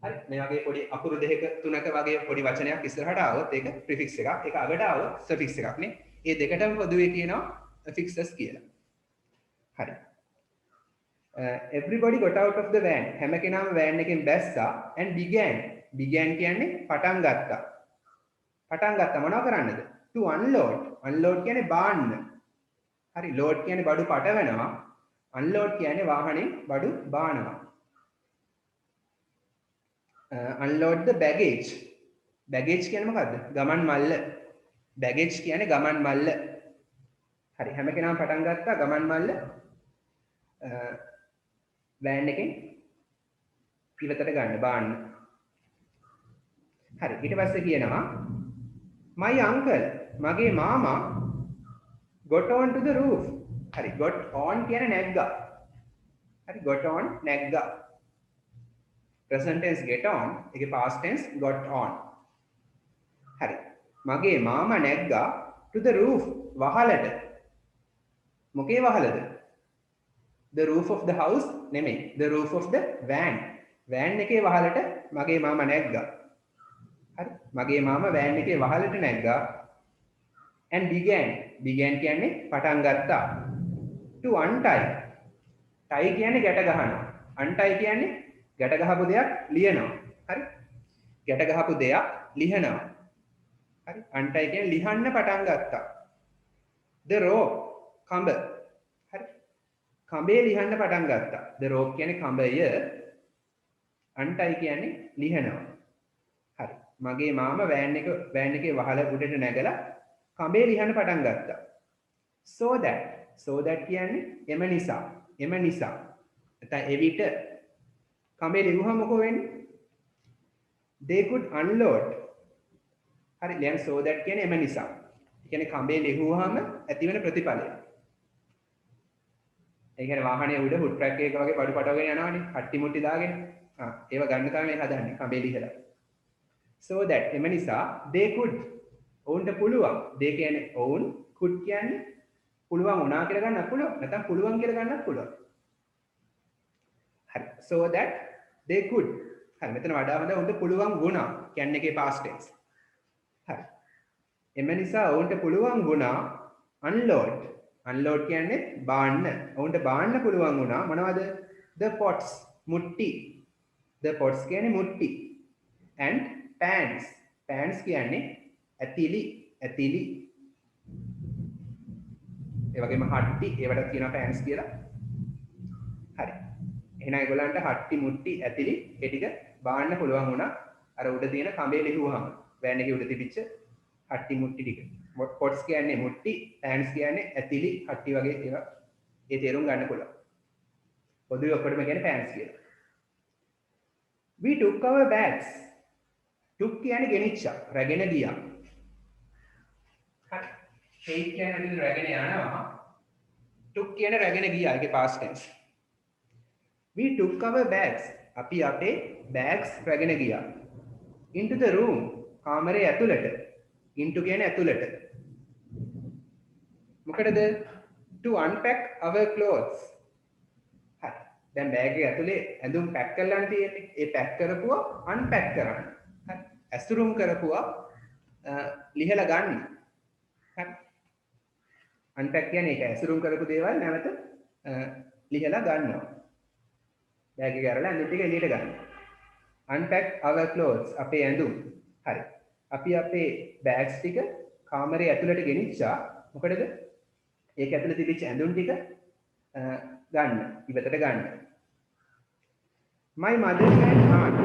Speaker 1: හරි මේ වගේ පොඩි අකුරු දෙකක තුනක වගේ පොඩි වචනයක් ඉස්සරහට ආවොත් ඒක ප්‍රිෆික්ස් එකක්. ඒක අගට ආවොත් සෆික්ස් එකක් නේ. මේ දෙකටම පොදුවේ කියනවා affixes කියලා. හරි. Everybody got out of the van. හැම කෙනාම van එකෙන් බැස්සා and began කියන්නේ පටන් ගත්තා. පටන් ගත්තා මොනව කරන්නද? To unload. unload කියන්නේ බාන්න. හරි load කියන්නේ බඩු පටවනවා. unload කියන්නේ වාහනේ බඩු බානවා. Unload the baggage. baggage කියන්නේ මොකද්ද? ගමන් මල්ල. baggage කියන්නේ ගමන් මල්ල. හරි හැම කෙනාම පටන් ගත්තා ගමන් මල්ල van එකෙන් ඉවතට ගන්න බාන්න. හරි ඊට පස්සේ කියනවා my uncle මගේ මාමා got on to the roof. හරි got on කියන්නේ නැග්ගා. හරි got on නැග්ගා. present tense get on ඒකේ past tense got on. හරි මගේ මාමා නැග්ගා to the roof වහලට. මොකේ වහලද? the roof of the house නෙමෙයි the roof of the van. van එකේ වහලට මගේ මාමා නැග්ගා. හරි මගේ මාමා van එකේ වහලට නැග්ගා and began කියන්නේ පටන් ගත්තා to untie. tie කියන්නේ ගැට ගන්නවා. untie කියන්නේ ගැට ගහපු දෙයක් ලියනවා. හරි ගැට ගහපු දෙයක් ලියනවා. හරි untie කියන්නේ ලියන්න පටන් ගත්තා. the rope කඹ. හරි කඹේ ලියන්න පටන් ගත්තා. the rope කියන්නේ කඹය. untie කියන්නේ ලියනවා. හරි මගේ මාමා van එකේ වහල උඩට නැගලා කඹේ ලියන්න පටන් ගත්තා. so that කියන්නේ එම නිසා. නැත්නම් එවිට කඹේ ලියුවම මොකෝ වෙන්නේ? they could unload. හරි ලියන්න so that කියන්නේ එම නිසා. ඒ කියන්නේ කඹේ ලියුවම ඇතිවෙන ප්‍රතිඵලය. ඒ කියන්නේ වාහනේ උඩ ෆුට් ට්‍රැක් එක වගේ බඩු පටවගෙන යනවානේ. කට්ටි මුට්ටි දාගෙන. ඒව ගන්න තමයි හදන්නේ කඹේ ලියලා. so that එම නිසා they could ඔවුන්ට පුළුවන්. they කියන්නේ ඔවුන් could කියන්නේ පුළුවන් වුණා කියලා ගන්නත් පුළුවන්. නැත්නම් පුළුවන් කියලා ගන්නත් පුළුවන්. හරි so that they could. හරි මෙතන වඩා හොඳ උන්ට පුළුවන් වුණා කියන්නේ එකේ past tense. හරි එම නිසා ඔවුන්ට පුළුවන් වුණා unload කියන්නේ බාන්න. ඔවුන්ට බාන්න පුළුවන් වුණා මොනවද? the pots මුට්ටි. the pots කියන්නේ මුට්ටි. and pans කියන්නේ ඇතිලි. ඒ වගේම හට්ටි ඒවට කියනවා pans කියලා. හරි එහෙනම් ඒගොල්ලන්ට හට්ටි මුට්ටි ඇතිලි ඒ ටික බාන්න පුළුවන් වුණා අර උඩ තියෙන කඹේ ලිහුවාම වෑන් එකේ උඩ තිබිච්ච හට්ටි මුට්ටි ටික. pots කියන්නේ මුට්ටි, pans කියන්නේ ඇතිලි, හට්ටි වගේ ඒවා. ඒ තේරුම් ගන්න පුළුවන්. පොදුවේ ඔක්කොටම කියන්නේ pans කියලා. we took our bags. took කියන්නේ ගෙනිච්චා, රැගෙන ගියා. හරි. take කියන්නේ රැගෙන යනවා. took කියන්නේ රැගෙන ගියා. ඒකේ past tense. we took our bags. අපි අපේ bags රැගෙන ගියා. into the room. කාමරේ ඇතුළට. into කියන්නේ ඇතුළට. මොකටද? to unpack our clothes. හරි. දැන් බෑග් එක ඇතුලේ ඇඳුම් පැක් කරලානේ තියෙන්නේ. ඒ පැක් කරපුවා unpack කරන්න. හරි. ඇස්තුරුම් කරපුවා ලිහලා ගන්න. හරි. unpack කියන්නේ ඒක ඇස්තුරුම් කරපු දේවල් නැවත ලිහලා ගන්නවා. බෑග් එක අරලා ඇඳුම් ටික එළියට ගන්න. unpack our clothes. අපේ ඇඳුම්. හරි. අපි අපේ බෑග්ස් ටික කාමරේ ඇතුළට ගෙනිච්චා. මොකටද? ඒක ඇතුළේ තිබිච්ච ඇඳුම් ටික ගන්න, ඉවතට ගන්න. my mother and aunt.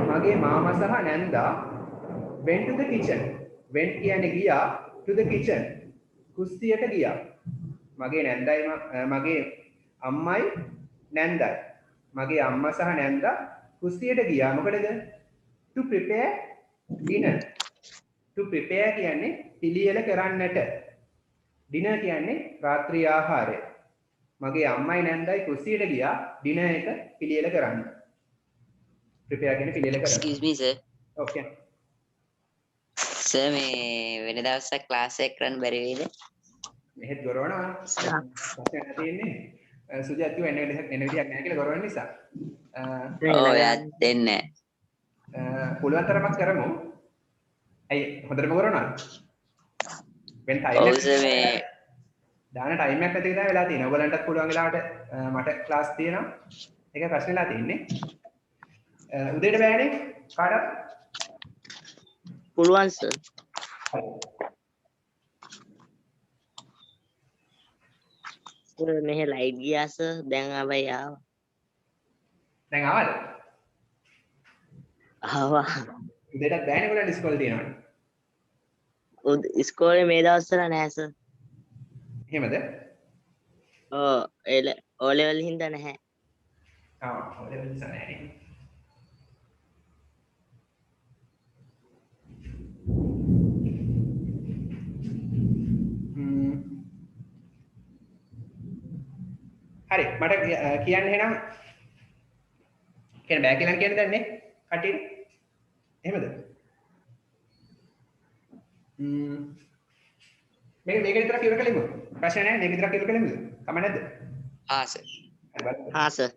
Speaker 1: මගේ මාමා සහ නැන්දා went to the kitchen. went කියන්නේ ගියා to the kitchen. කුස්සියට ගියා. මගේ අම්මයි නැන්දයි. මගේ අම්මා සහ නැන්දා කුස්සියට ගියා. මොකටද? to prepare dinner. to prepare කියන්නේ පිළියෙල කරන්නට. dinner කියන්නේ රාත්‍රී ආහාරය. මගේ අම්මයි නැන්දයි කුස්සියට ගියා dinner එක පිළියෙල කරන්න. prepare කියන්නේ පිළියෙල කරන්න.
Speaker 2: Excuse me sir.
Speaker 1: Okay.
Speaker 2: Sir මේ වෙන දවසක් ක්ලාස් එක කරන්න බැරි වේද?
Speaker 1: මෙහෙත් ගොරවනවා. ප්‍රශ්නයක් තියෙන්නේ. සුජාත් කිව්වා එන විදිහක් නැහැ කියලා ගොරවන නිසා.
Speaker 3: ඔව් එයාත් දෙන්නේ
Speaker 1: පුළුවන් තරමක් කරමු. ඇයි හොඳටම ගොරවනවා? වෙන
Speaker 3: ඔව්
Speaker 1: ටයිම්
Speaker 3: සර් මේ
Speaker 1: දාන ටයිම් එකක් නැති වෙලා තියෙනවා. ඔයගලන්ටත් පුළුවන් වෙලාවට මට ක්ලාස් තියෙනවා. ඒකයි ප්‍රශ්නෙලා තියෙන්නේ. උදේට බෑනේ කාටවත්?
Speaker 2: පුළුවන් සර්. සර් මෙහෙ ලයිට් ගියා සර්. දැන් ආවයි ආවා.
Speaker 1: දැන් ආවද?
Speaker 2: ආවා.
Speaker 1: උදේටත් බෑනේ ඔයගලන්ට ඉස්කෝලේ තියෙනවනේ.
Speaker 2: ඉස්කෝලේ මේ දවස්වල නෑ සර්.
Speaker 1: එහෙමද?
Speaker 2: ඔව් ඕ ලෙවල් හින්දා නැහැ.
Speaker 1: ඔය ලෙවල් නිසා නැහැ. හරි මට කියන්න එහෙනම් කියන්න බෑ කියලා කියන්නේ දැන් නේ කටියට එහෙමද මේක විතරක් ඉවර කළෙමු ප්‍රශ්න නැහැ මේක විතරක් ඉවර කළෙමුද කම නැද්ද
Speaker 3: ආ සර්
Speaker 2: හා සර්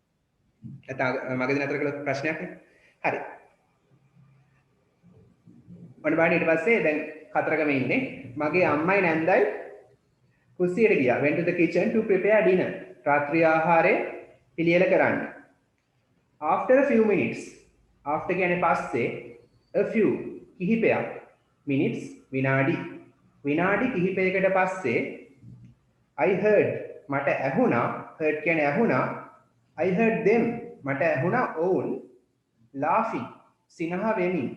Speaker 1: නැත්නම් මගදී නතර කළ ප්‍රශ්නයක් නේ හරි මම බලන්න ඊට පස්සේ දැන් කතරගම ඉන්නේ මගේ අම්මයි නැන්දයි කුස්සියට ගියා went to the kitchen to prepare dinner රාත්‍රී ආහාරය පිළියෙල කරන්න after a few minutes after කියන්නේ පස්සේ a few කිහිපයක් minutes විනාඩි කිහිපයකට පස්සේ I heard මට ඇහුණා heard කියන්නේ ඇහුණා I heard them මට ඇහුණා ඔවුන් laughing සිනහ වෙමින්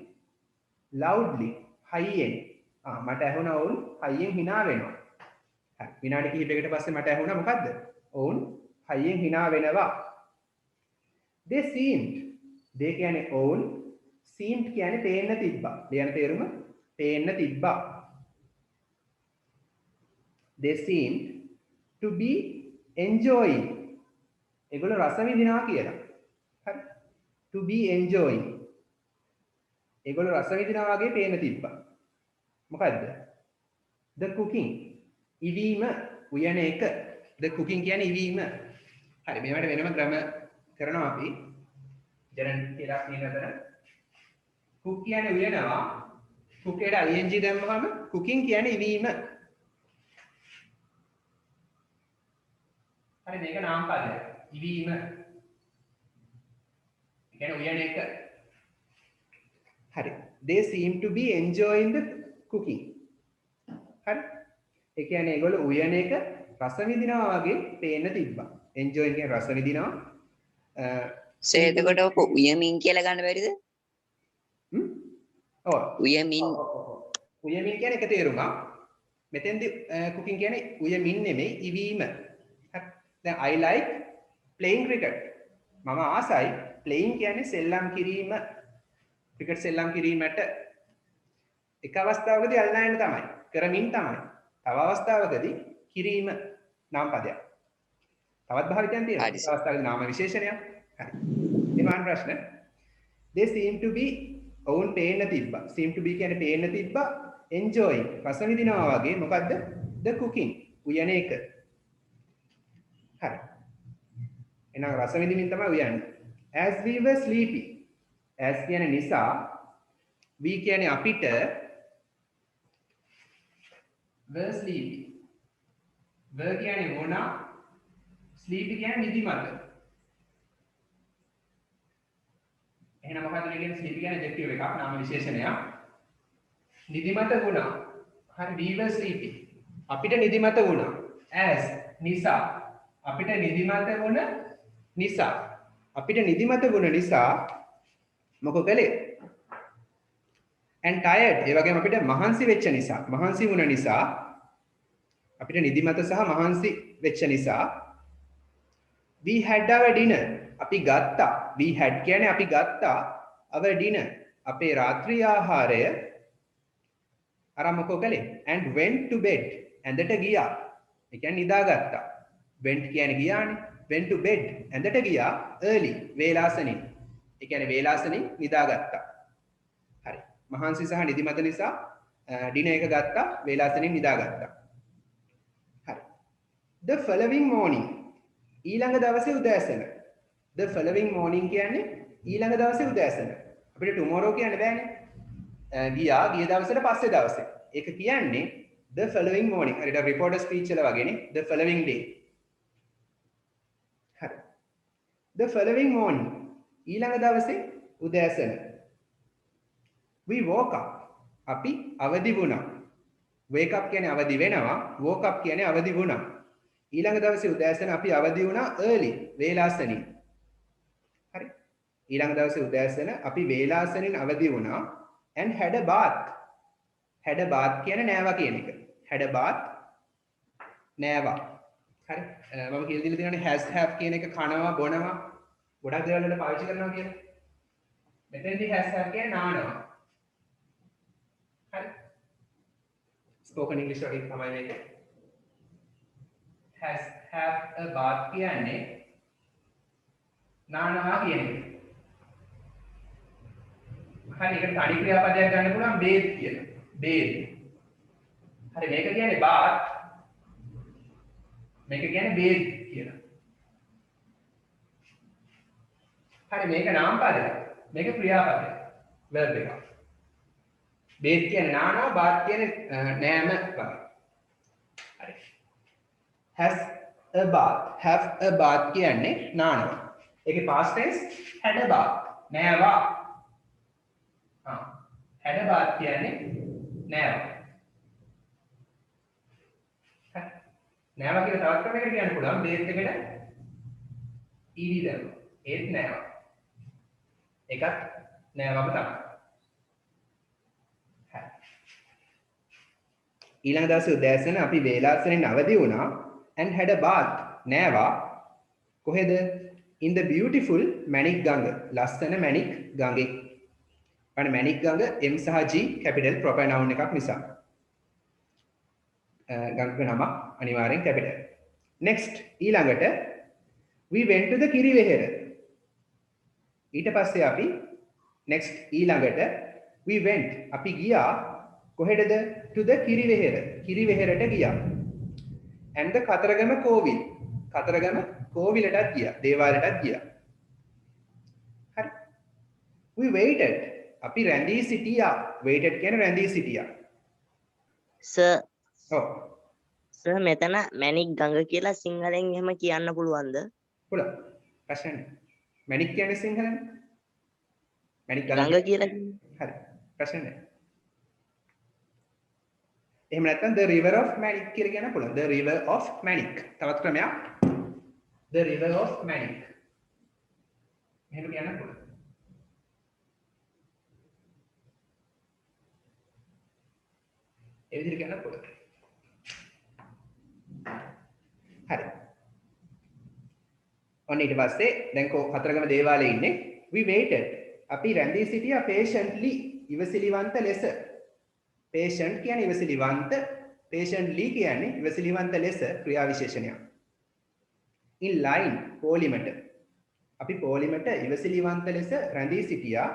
Speaker 1: loudly හයියෙන් මට ඇහුණා ඔවුන් හයියෙන් hina වෙනවා හරි විනාඩි කිහිපයකට පස්සේ මට ඇහුණා මොකද්ද ඔවුන් හයියෙන් hina වෙනවා they කියන්නේ ඔවුන් seemed කියන්නේ පේන්න තිබ්බා ලියන තේරුම පේන්න තිබ්බා they seemed to be enjoying ඒගොල්ලෝ රස විඳිනවා කියලා හරි to be enjoying ඒගොල්ලෝ රස විඳිනවා වගේ පේන්න තිබ්බා මොකද්ද the cooking ඉවීම උයන එක the cooking කියන්නේ ඉවීම හරි මේවට වෙනම ක්‍රම කරනවා අපි ජනන් කියලා කියන අතර cook කියන්නේ උයනවා cook එකට ing දැම්මම cooking කියන්නේ ඉවීම හරි මේක නාම පදයක් ඉවීම කියන්නේ උයන එක හරි they seem to be enjoying the cooking හරි ඒ කියන්නේ ඒගොල්ලෝ උයන එක රස විඳිනවා වගේ පේන්න තිබ්බා enjoy කියන්නේ රස විඳිනවා
Speaker 3: සර් එතකොට ඔක උයමින් කියලා ගන්න බැරිද
Speaker 1: ඔව්
Speaker 3: උයමින්
Speaker 1: උයමින් කියන්නේ එක තේරුමක් මෙතෙන්දී cooking කියන්නේ උයමින් නෙමෙයි ඉවීම හරි දැන් I like playing cricket මම ආසයි playing කියන්නේ සෙල්ලම් කිරීම cricket සෙල්ලම් කිරීමට එක අවස්ථාවකදී අල්ලායන තමයි කරමින් තමයි තව අවස්ථාවකදී කිරීම නාම පදයක් තවත් භාවිතයන් තියෙනවා
Speaker 3: හරි.
Speaker 1: අවස්ථාවකදී නාම විශේෂණයක් හරි ඊමාන ප්‍රශ්න they seem to be ඔවුන් පේන්න තිබ්බා seem to be කියන්නේ පේන්න තිබ්බා enjoying රස විඳිනවා වගේ මොකද්ද the cooking උයන එක හරි එහෙනම් රස විඳින්මින් තමයි උයන්නේ as we were sleepy as කියන්නේ නිසා we කියන්නේ අපිට were sleepy were කියන්නේ වුණා sleepy කියන්නේ නිදිමත එහෙනම් මොකක්ද මේ කියන්නේ sleepy කියන්නේ adjective එකක් නාම විශේෂණයක් නිදිමත වුණා හරි we were sleepy අපිට නිදිමත වුණා as නිසා අපිට නිදිමත වුණ නිසා අපිට නිදිමත වුණ නිසා මොකෝ කළේ and tired ඒ වගේම අපිට මහන්සි වෙච්ච නිසා මහන්සි වුණ නිසා අපිට නිදිමත සහ මහන්සි වෙච්ච නිසා we had our dinner අපි ගත්තා we had කියන්නේ අපි ගත්තා our dinner අපේ රාත්‍රී ආහාරය අර මොකෝ කළේ and went to bed ඇඳට ගියා ඒ කියන්නේ නිදාගත්තා went කියන්නේ ගියානේ went to bed ඇඳට ගියා early වේලාසනින් ඒ කියන්නේ වේලාසනින් නිදාගත්තා හරි මහන්සි සහ නිදිමත නිසා ඩිනර් එක ගත්තා වේලාසනින් නිදාගත්තා හරි the following morning ඊළඟ දවසේ උදෑසන. the following morning කියන්නේ ඊළඟ දවසේ උදෑසන. අපිට tomorrow කියන්න බෑනේ. ගිය දවසට පස්සේ දවසේ. ඒක කියන්නේ the following morning. හරියට reporter speech වල වගේනේ the following day. හරි. the following morning ඊළඟ දවසේ උදෑසන. we woke up. අපි අවදි වුණා. wake up කියන්නේ අවදි වෙනවා. woke up කියන්නේ අවදි වුණා. ඊළඟ දවසේ උදෑසන අපි අවදි වුණා early වේලාසනින්. හරි. ඊළඟ දවසේ උදෑසන අපි වේලාසනින් අවදි වුණා and had a bath. had a bath කියන්නේ නෑවා කියන එක. had a bath නෑවා. හරි. මම කියලා දීලා තියෙනවානේ has have කියන එක කනවා බොනවා ගොඩක් දේවල් වල පාවිච්චි කරනවා කියලා. මෙතනදී has have කියන්නේ නානවා. හරි. spoken english වගේ තමයි මේක. has have a bath කියන්නේ නානවා කියන එක. හරි ඒකට තනි ක්‍රියාපදයක් ගන්න පුළුවන් bathe කියලා. bathe. හරි මේක කියන්නේ bath. මේක කියන්නේ bathe කියලා. හරි මේක නාම පදයක්. මේක ක්‍රියාපදයක්. verb එක. bathe කියන්නේ නානවා bath කියන්නේ නෑම වගේ. හරි. has a bath. have a bath කියන්නේ නානවා. ඒකේ past tense had a bath. නෑවා. had a bath කියන්නේ නෑවා. නෑවා කියලා තවත් ක්‍රමයකට කියන්න පුළුවන් බේස් එකට ed දානවා. ඒත් නෑවා. ඒකත් නෑවම තමයි. හරි. ඊළඟ දවසේ උදෑසන අපි වේලාසනෙන් අවදි වුණා and had a bath. නෑවා කොහෙද? in the beautiful මැණික් ගඟ. ලස්සන මැණික් ගඟේ. අනේ මැණික් ගඟ m සහ g capital proper noun එකක් නිසා. ගඟක නම අනිවාර්යෙන් capital. next ඊළඟට we went to the Kiriwehera. ඊට පස්සේ අපි next ඊළඟට we went අපි ගියා කොහෙටද? to the Kiriwehera. කිරිවෙහෙරට ගියා. and the Kataragama කෝවිල්. කතරගම කෝවිලටත් ගියා. දේවාලයටත් ගියා. හරි. we waited අපි රැඳී සිටියා. waited කියන්නේ රැඳී සිටියා.
Speaker 2: සර්
Speaker 1: ඔව්.
Speaker 2: සර් මෙතන මැණික් ගඟ කියලා සිංහලෙන් එහෙම කියන්න පුළුවන්ද?
Speaker 1: පුළුවන්. ප්‍රශ්න නැහැ. මැණික් කියන්නේ සිංහලනේ. මැණික්
Speaker 2: ගඟ කියලා කියන්නේ.
Speaker 1: හරි. ප්‍රශ්න නැහැ. එහෙම නැත්නම් the river of Manik කියලා කියන්න පුළුවන්. the river of Manik. තවත් ක්‍රමයක්. the river of Manik. එහෙම කියන්න පුළුවන්. ඒ විදිහට කියන්න පුළුවන්. හරි. ඔන්න ඊට පස්සේ දැන් කතරගම දේවාලයේ ඉන්නේ. we waited. අපි රැඳී සිටියා patiently ඉවසිලිවන්ත ලෙස. patient කියන්නේ ඉවසිලිවන්ත, patiently කියන්නේ ඉවසිලිවන්ත ලෙස ක්‍රියා විශේෂණයක්. in line පොලිමට. අපි පොලිමට ඉවසිලිවන්ත ලෙස රැඳී සිටියා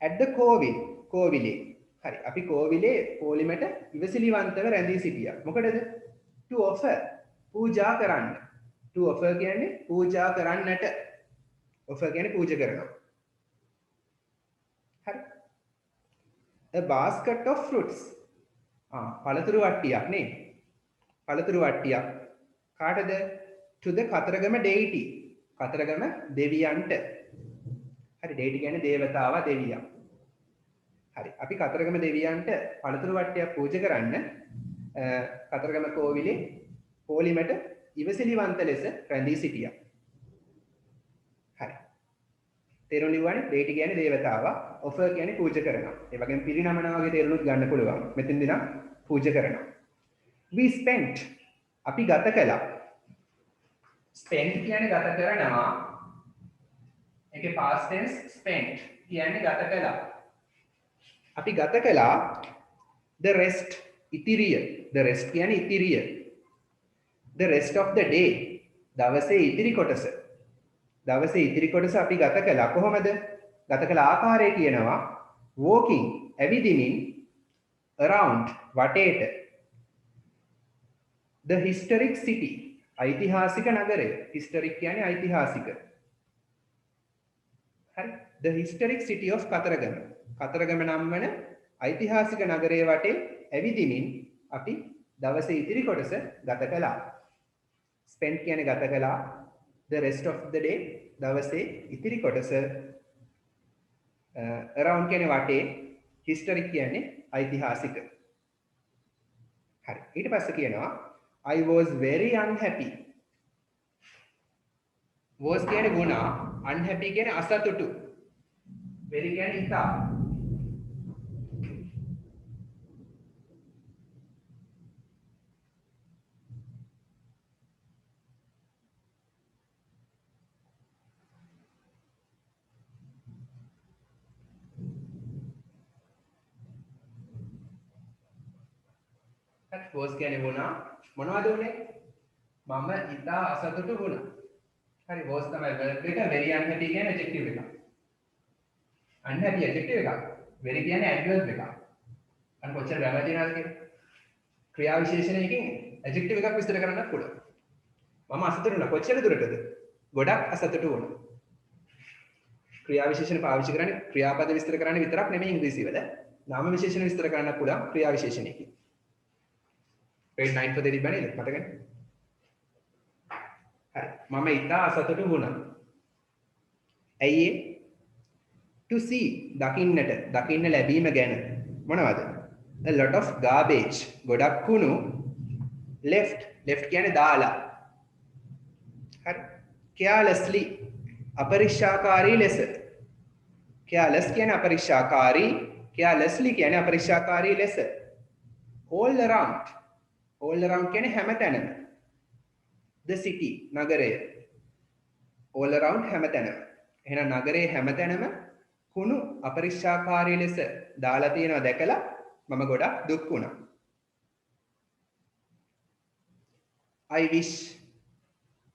Speaker 1: at the කෝවිල් කෝවිලේ. හරි. අපි කෝවිලේ පොලිමට ඉවසිලිවන්තව රැඳී සිටියා. මොකටද? to offer පූජා කරන්න. to offer කියන්නේ පූජා කරන්නට. offer කියන්නේ පූජා කරනවා. හරි. a basket of fruits. පළතුරු වට්ටියක් නේ. පළතුරු වට්ටියක්. කාටද? to the Kataragama deity. Kataragama දෙවියන්ට. හරි. deity කියන්නේ දේවතාවා දෙවියා. හරි. අපි කතරගම දෙවියන්ට පළතුරු වට්ටියක් පූජා කරන්න කතරගම කෝවිලේ පොලිමට ඉවසිලිවන්ත ලෙස රැඳී සිටියා. හරි. තේරුම් ලිව්වනේ deity කියන්නේ දේවතාවා, offer කියන්නේ පූජා කරනවා. ඒ වගේම පිරිනමනවා වගේ තේරුණුත් ගන්න පුළුවන්. මෙතෙන්දී නම් පූජා කරනවා. we spent අපි ගත කළා. spent කියන්නේ ගත කරනවා. ඒකේ past tense spent කියන්නේ ගත කළා. අපි ගත කළා the rest ඉතිරිය. the rest කියන්නේ ඉතිරිය. the rest of the day දවසේ ඉතිරි කොටස. දවසේ ඉතිරි කොටස අපි ගත කළා. කොහොමද? ගත කළ ආකාරය කියනවා walking ඇවිදිමින් around වටේට. the historic city ऐतिहासिक නගරය historic කියන්නේ ऐतिहासिक හරි the historic city of Kataragama Kataragama නම් වන ऐतिहासिक නගරයේ වටේ ඇවිදිමින් අපි දවසේ ඉතිරි කොටස ගත කළා spent කියන්නේ ගත කළා the rest of the day දවසේ ඉතිරි කොටස around කියන්නේ වටේ historic කියන්නේ ऐतिहासिक හරි ඊට පස්සේ කියනවා I was very unhappy was කියන්නේ ගුණා unhappy කියන්නේ අසතුටු very කියන්නේ ඉතා was කියන්නේ වුණා මොනවද උනේ මම ඉතා අසතුටු වුණා හරි was තමයි verb එක very unhappy කියන්නේ adjective එක unhappy adjective එකක් very කියන්නේ adverb එකක් අන්න කොච්චර grammar තියෙනවද කියන්නේ ක්‍රියා විශේෂණයකින් adjective එකක් විස්තර කරන්නත් පුළුවන් මම අසතුටු වුණා කොච්චර දුරටද ගොඩක් අසතුටු වුණා ක්‍රියා විශේෂණ පාවිච්චි කරන්නේ ක්‍රියාපද විස්තර කරන්න විතරක් නෙමෙයි ඉංග්‍රීසි වල නාම විශේෂණ විස්තර කරන්නත් පුළුවන් ක්‍රියා විශේෂණයකින් grade 9 පොතේ තිබ්බ නේද මතකද හරි මම ඉතා අසතුටු වුණා ඇයි to see දකින්න ලැබීම ගැන මොනවද a lot of garbage ගොඩක් කුණු left කියන්නේ දාලා හරි carelessly අපරික්ෂාකාරී ලෙස careless කියන්නේ අපරික්ෂාකාරී carelessly කියන්නේ අපරික්ෂාකාරී ලෙස all around කියන්නේ හැමතැනම the city නගරය all around හැමතැනම එහෙනම් නගරයේ හැමතැනම කුණු අපරික්ෂාකාරී ලෙස දාලා තියෙනවා දැකලා මම ගොඩක් දුක් වුණා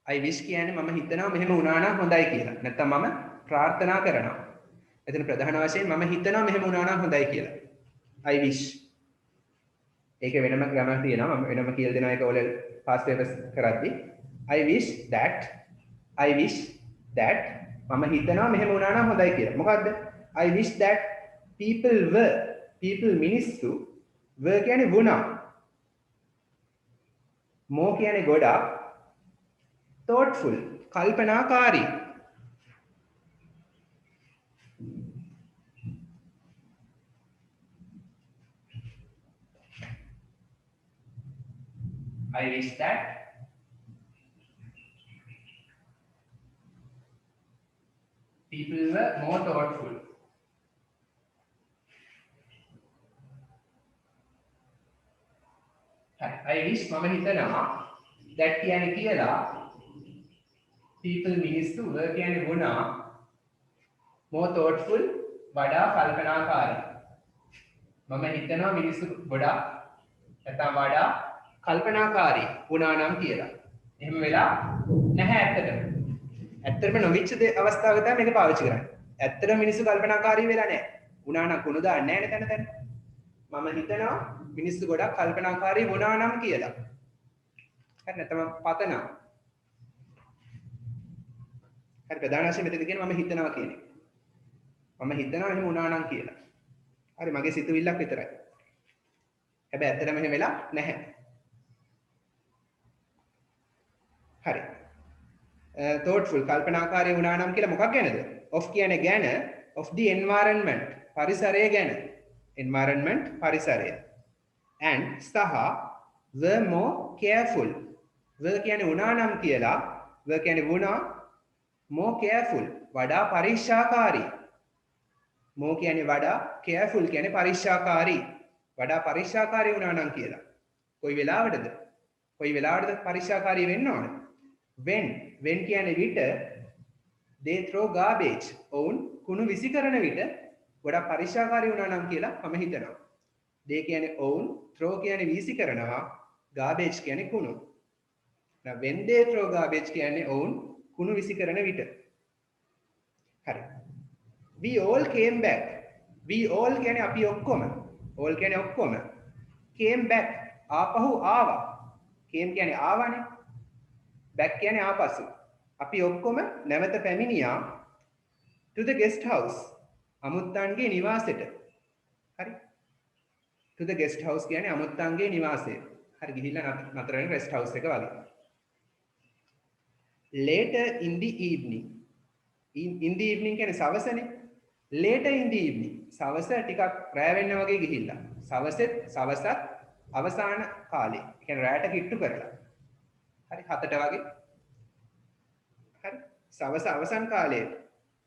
Speaker 1: I wish කියන්නේ මම හිතනවා මෙහෙම වුණා නම් හොඳයි කියලා නැත්නම් මම ප්‍රාර්ථනා කරනවා එතන ප්‍රධාන වශයෙන් මම හිතනවා මෙහෙම වුණා නම් හොඳයි කියලා I wish ඒක වෙනම grammar තියෙනවා මම වෙනම කියලා දෙනවා ඒක ඔල past papers කරද්දී I wish that මම හිතනවා මෙහෙම වුණා නම් හොඳයි කියලා මොකද්ද I wish that people මිනිස්සු were කියන්නේ වුණා more කියන්නේ ගොඩක් thoughtful කල්පනාකාරී I wish that people were more thoughtful. I wish මම හිතනවා that කියන්නේ කියලා people මිනිස්සු were කියන්නේ වුණා more thoughtful වඩා කල්පනාකාරී. මම හිතනවා මිනිස්සු ගොඩාක් නැත්නම් වඩා කල්පනාකාරී වුණා නම් කියලා. එහෙම වෙලා නැහැ ඇත්තටම. ඇත්තටම නොවිච්ච අවස්ථාවක තමයි මේක පාවිච්චි කරන්නේ. ඇත්තටම මිනිස්සු කල්පනාකාරී වෙලා නැහැ. වුණා නම් කුණු දාන්නේ නැහැ නේ තැන. මම හිතනවා මිනිස්සු ගොඩක් කල්පනාකාරී වුණා නම් කියලා. හරි නැත්නම් පතනවා. හරි ප්‍රධාන වශයෙන් මෙතන කියන්නේ මම හිතනවා කියන්නේ. මම හිතනවා එහෙම වුණා නම් කියලා. හරි මගේ සිතුවිල්ලක් විතරයි. හැබැයි ඇත්තටම එහෙම වෙලා නැහැ. හරි thoughtful කල්පනාකාරී වුණා නම් කියලා මොකක් ගැනද of කියන්නේ ගැන of the environment පරිසරය ගැන environment පරිසරය and සහ were more careful were කියන්නේ වුණා නම් කියලා were කියන්නේ වුණා more careful වඩා පරික්ෂාකාරී more කියන්නේ වඩා careful කියන්නේ පරික්ෂාකාරී වඩා පරික්ෂාකාරී වුණා නම් කියලා කොයි වෙලාවටද පරික්ෂාකාරී වෙන්න ඕනේ when කියන්නේ විට they throw garbage ඔවුන් කුණු විසි කරන විට ගොඩක් පරික්ෂාකාරී වුණා නම් කියලා මම හිතනවා they කියන්නේ ඔවුන් throw කියන්නේ වීසි කරනවා garbage කියන්නේ කුණු now when they throw garbage කියන්නේ ඔවුන් කුණු විසි කරන විට හරි we all came back we all කියන්නේ අපි ඔක්කොම all කියන්නේ ඔක්කොම came back ආපහු ආවා came කියන්නේ ආවනේ. back කියන්නේ ආපසු. අපි ඔක්කොම නැවත පැමිණියා to the guest house. අමුත්තන්ගේ නිවාසෙට. හරි. to the guest house කියන්නේ අමුත්තන්ගේ නිවාසය. හරි ගිහිල්ලා නතර වෙන rest house එක වගේ. later in the evening. in the evening කියන්නේ සවසනේ. later in the evening. සවස ටිකක් රැ වෙන්න වගේ ගිහිල්ලා. සවසත් අවසාන කාලේ. ඒ කියන්නේ රැට කිට්ටු කරලා. හරි 7ට වගේ. හරි. සවස අවසන් කාලයේ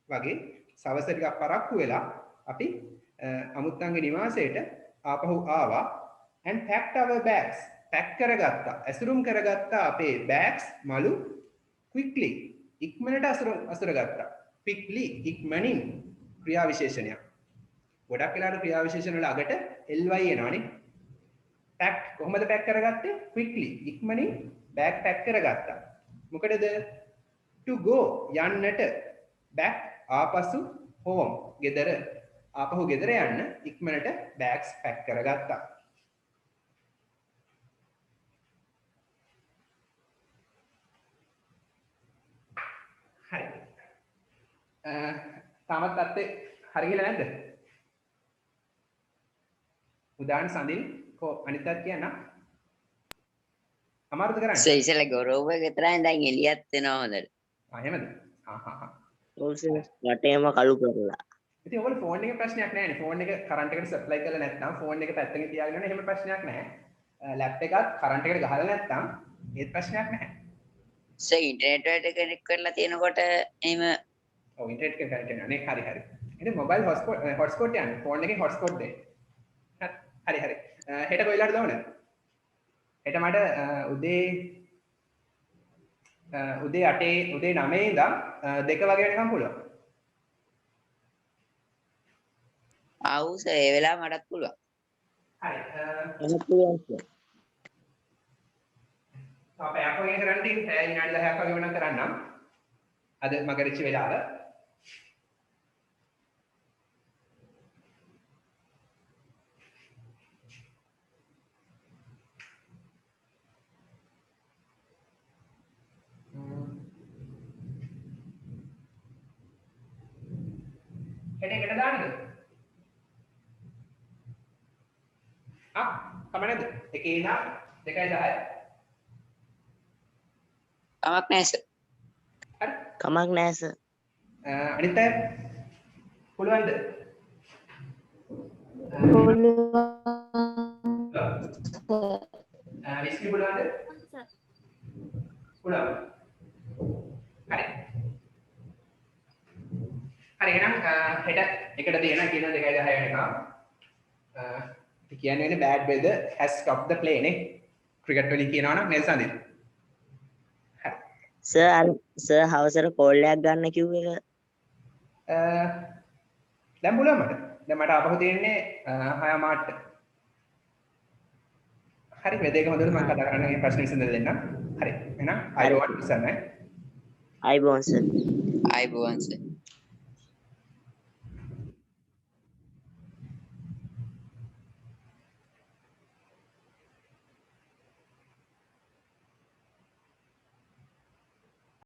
Speaker 1: වගේ සවස ටිකක් පරක්කු වෙලා අපි අමුත්තන්ගේ නිවාසයට ආපහු ආවා and packed our bags. pack කරගත්තා. ඇසුරුම් කරගත්තා අපේ bags මලු quickly. ඉක්මනට අසුර ගත්තා. quickly ඉක්මනින් ක්‍රියා විශේෂණයක්. ගොඩක් වෙලාවට ක්‍රියා විශේෂණ වල අගට ly එනවනේ. pack කොහොමද pack කරගත්තේ? quickly ඉක්මනින් bag pack කරගත්තා. මොකටද? to go යන්නට back ආපසු home ගෙදර ආපහු ගෙදර යන්න ඉක්මනට bags pack කරගත්තා. හරි. තාමත් අත්තේ හරි ගිහලා නැද්ද? උදාහරණ සඳින් කො අනිත් අත් කියන්න. අමාරුද කරන්නේ?
Speaker 3: සර් ඉතල ගොරෝව විතරයි දැන් එළියත් වෙනවා හොඳට.
Speaker 1: එහෙමද? හා.
Speaker 2: ඔව් සර් වටේම කළු කරලා.
Speaker 1: ඉතින් ඔයගොල්ලෝ ෆෝන් එකේ ප්‍රශ්නයක් නැහැ නේ. ෆෝන් එක කරන්ට් එකට සප්ලයි කරලා නැත්නම් ෆෝන් එක පැත්තකින් තියාගෙන ඉන්න එහෙම ප්‍රශ්නයක් නැහැ. ලැප් එකත් කරන්ට් එකට ගහලා නැත්නම් ඒත් ප්‍රශ්නයක් නැහැ.
Speaker 3: සර් ඉන්ටර්නෙට් වලට කනෙක්ට් කරලා තියෙනකොට එහෙම
Speaker 1: ඔව් ඉන්ටර්නෙට් එක කනෙක්ට් කරනවා නේ. හරි. ඉතින් මොබයිල් හොට්ස්පොට් යන්න. ෆෝන් එකේ හොට්ස්පොට් දෙන්න. හරි. හෙට කොයිලාට දාවද? හෙට මට උදේ 8 උදේ 9 ඉඳන් 2 වගේ වෙනකම් පුළුවන්.
Speaker 3: ආව් සර් ඒ වෙලාව මටත් පුළුවන්.
Speaker 1: හරි.
Speaker 2: එහෙම පුළුවන් සර්.
Speaker 1: අපි අපෝ එක කරන්න තියෙන පැය විනාඩි 10ක් වගේ වෙනකම් කරන්නම්. අද මගරිච්ච වෙලාව. හෙට දාන්නද? කමනද? 1 ඉඳන් 2:10.
Speaker 3: කමක් නැහැ සර්.
Speaker 1: හරි.
Speaker 2: කමක් නැහැ සර්.
Speaker 1: අනිත් අය පුළුවන්ද? විශ්කි පුළුවන්ද? පුළුවන්. හරි. හරි එහෙනම් හෙට එකට දෙන කියන 2:10 වෙනකම් කියන්නේ bad weather has stopped the play නේ ක්‍රිකට් වලින් කියනවා නම් නේද සඳින්?
Speaker 2: සර් හවසට කෝල් එකක් ගන්න කිව්ව එක
Speaker 1: දැන් පුළුවන් මට. දැන් මට ආපහු තියෙන්නේ 6 මාට. හරි වෙද එක හොඳට මම කතා කරන්න මේ ප්‍රශ්න විසඳලා දෙන්නම්. හරි. එහෙනම් අයෝවන් සර් නේ.
Speaker 2: අයිබෝන් සර්.
Speaker 3: ආයිබෝවන් සර්.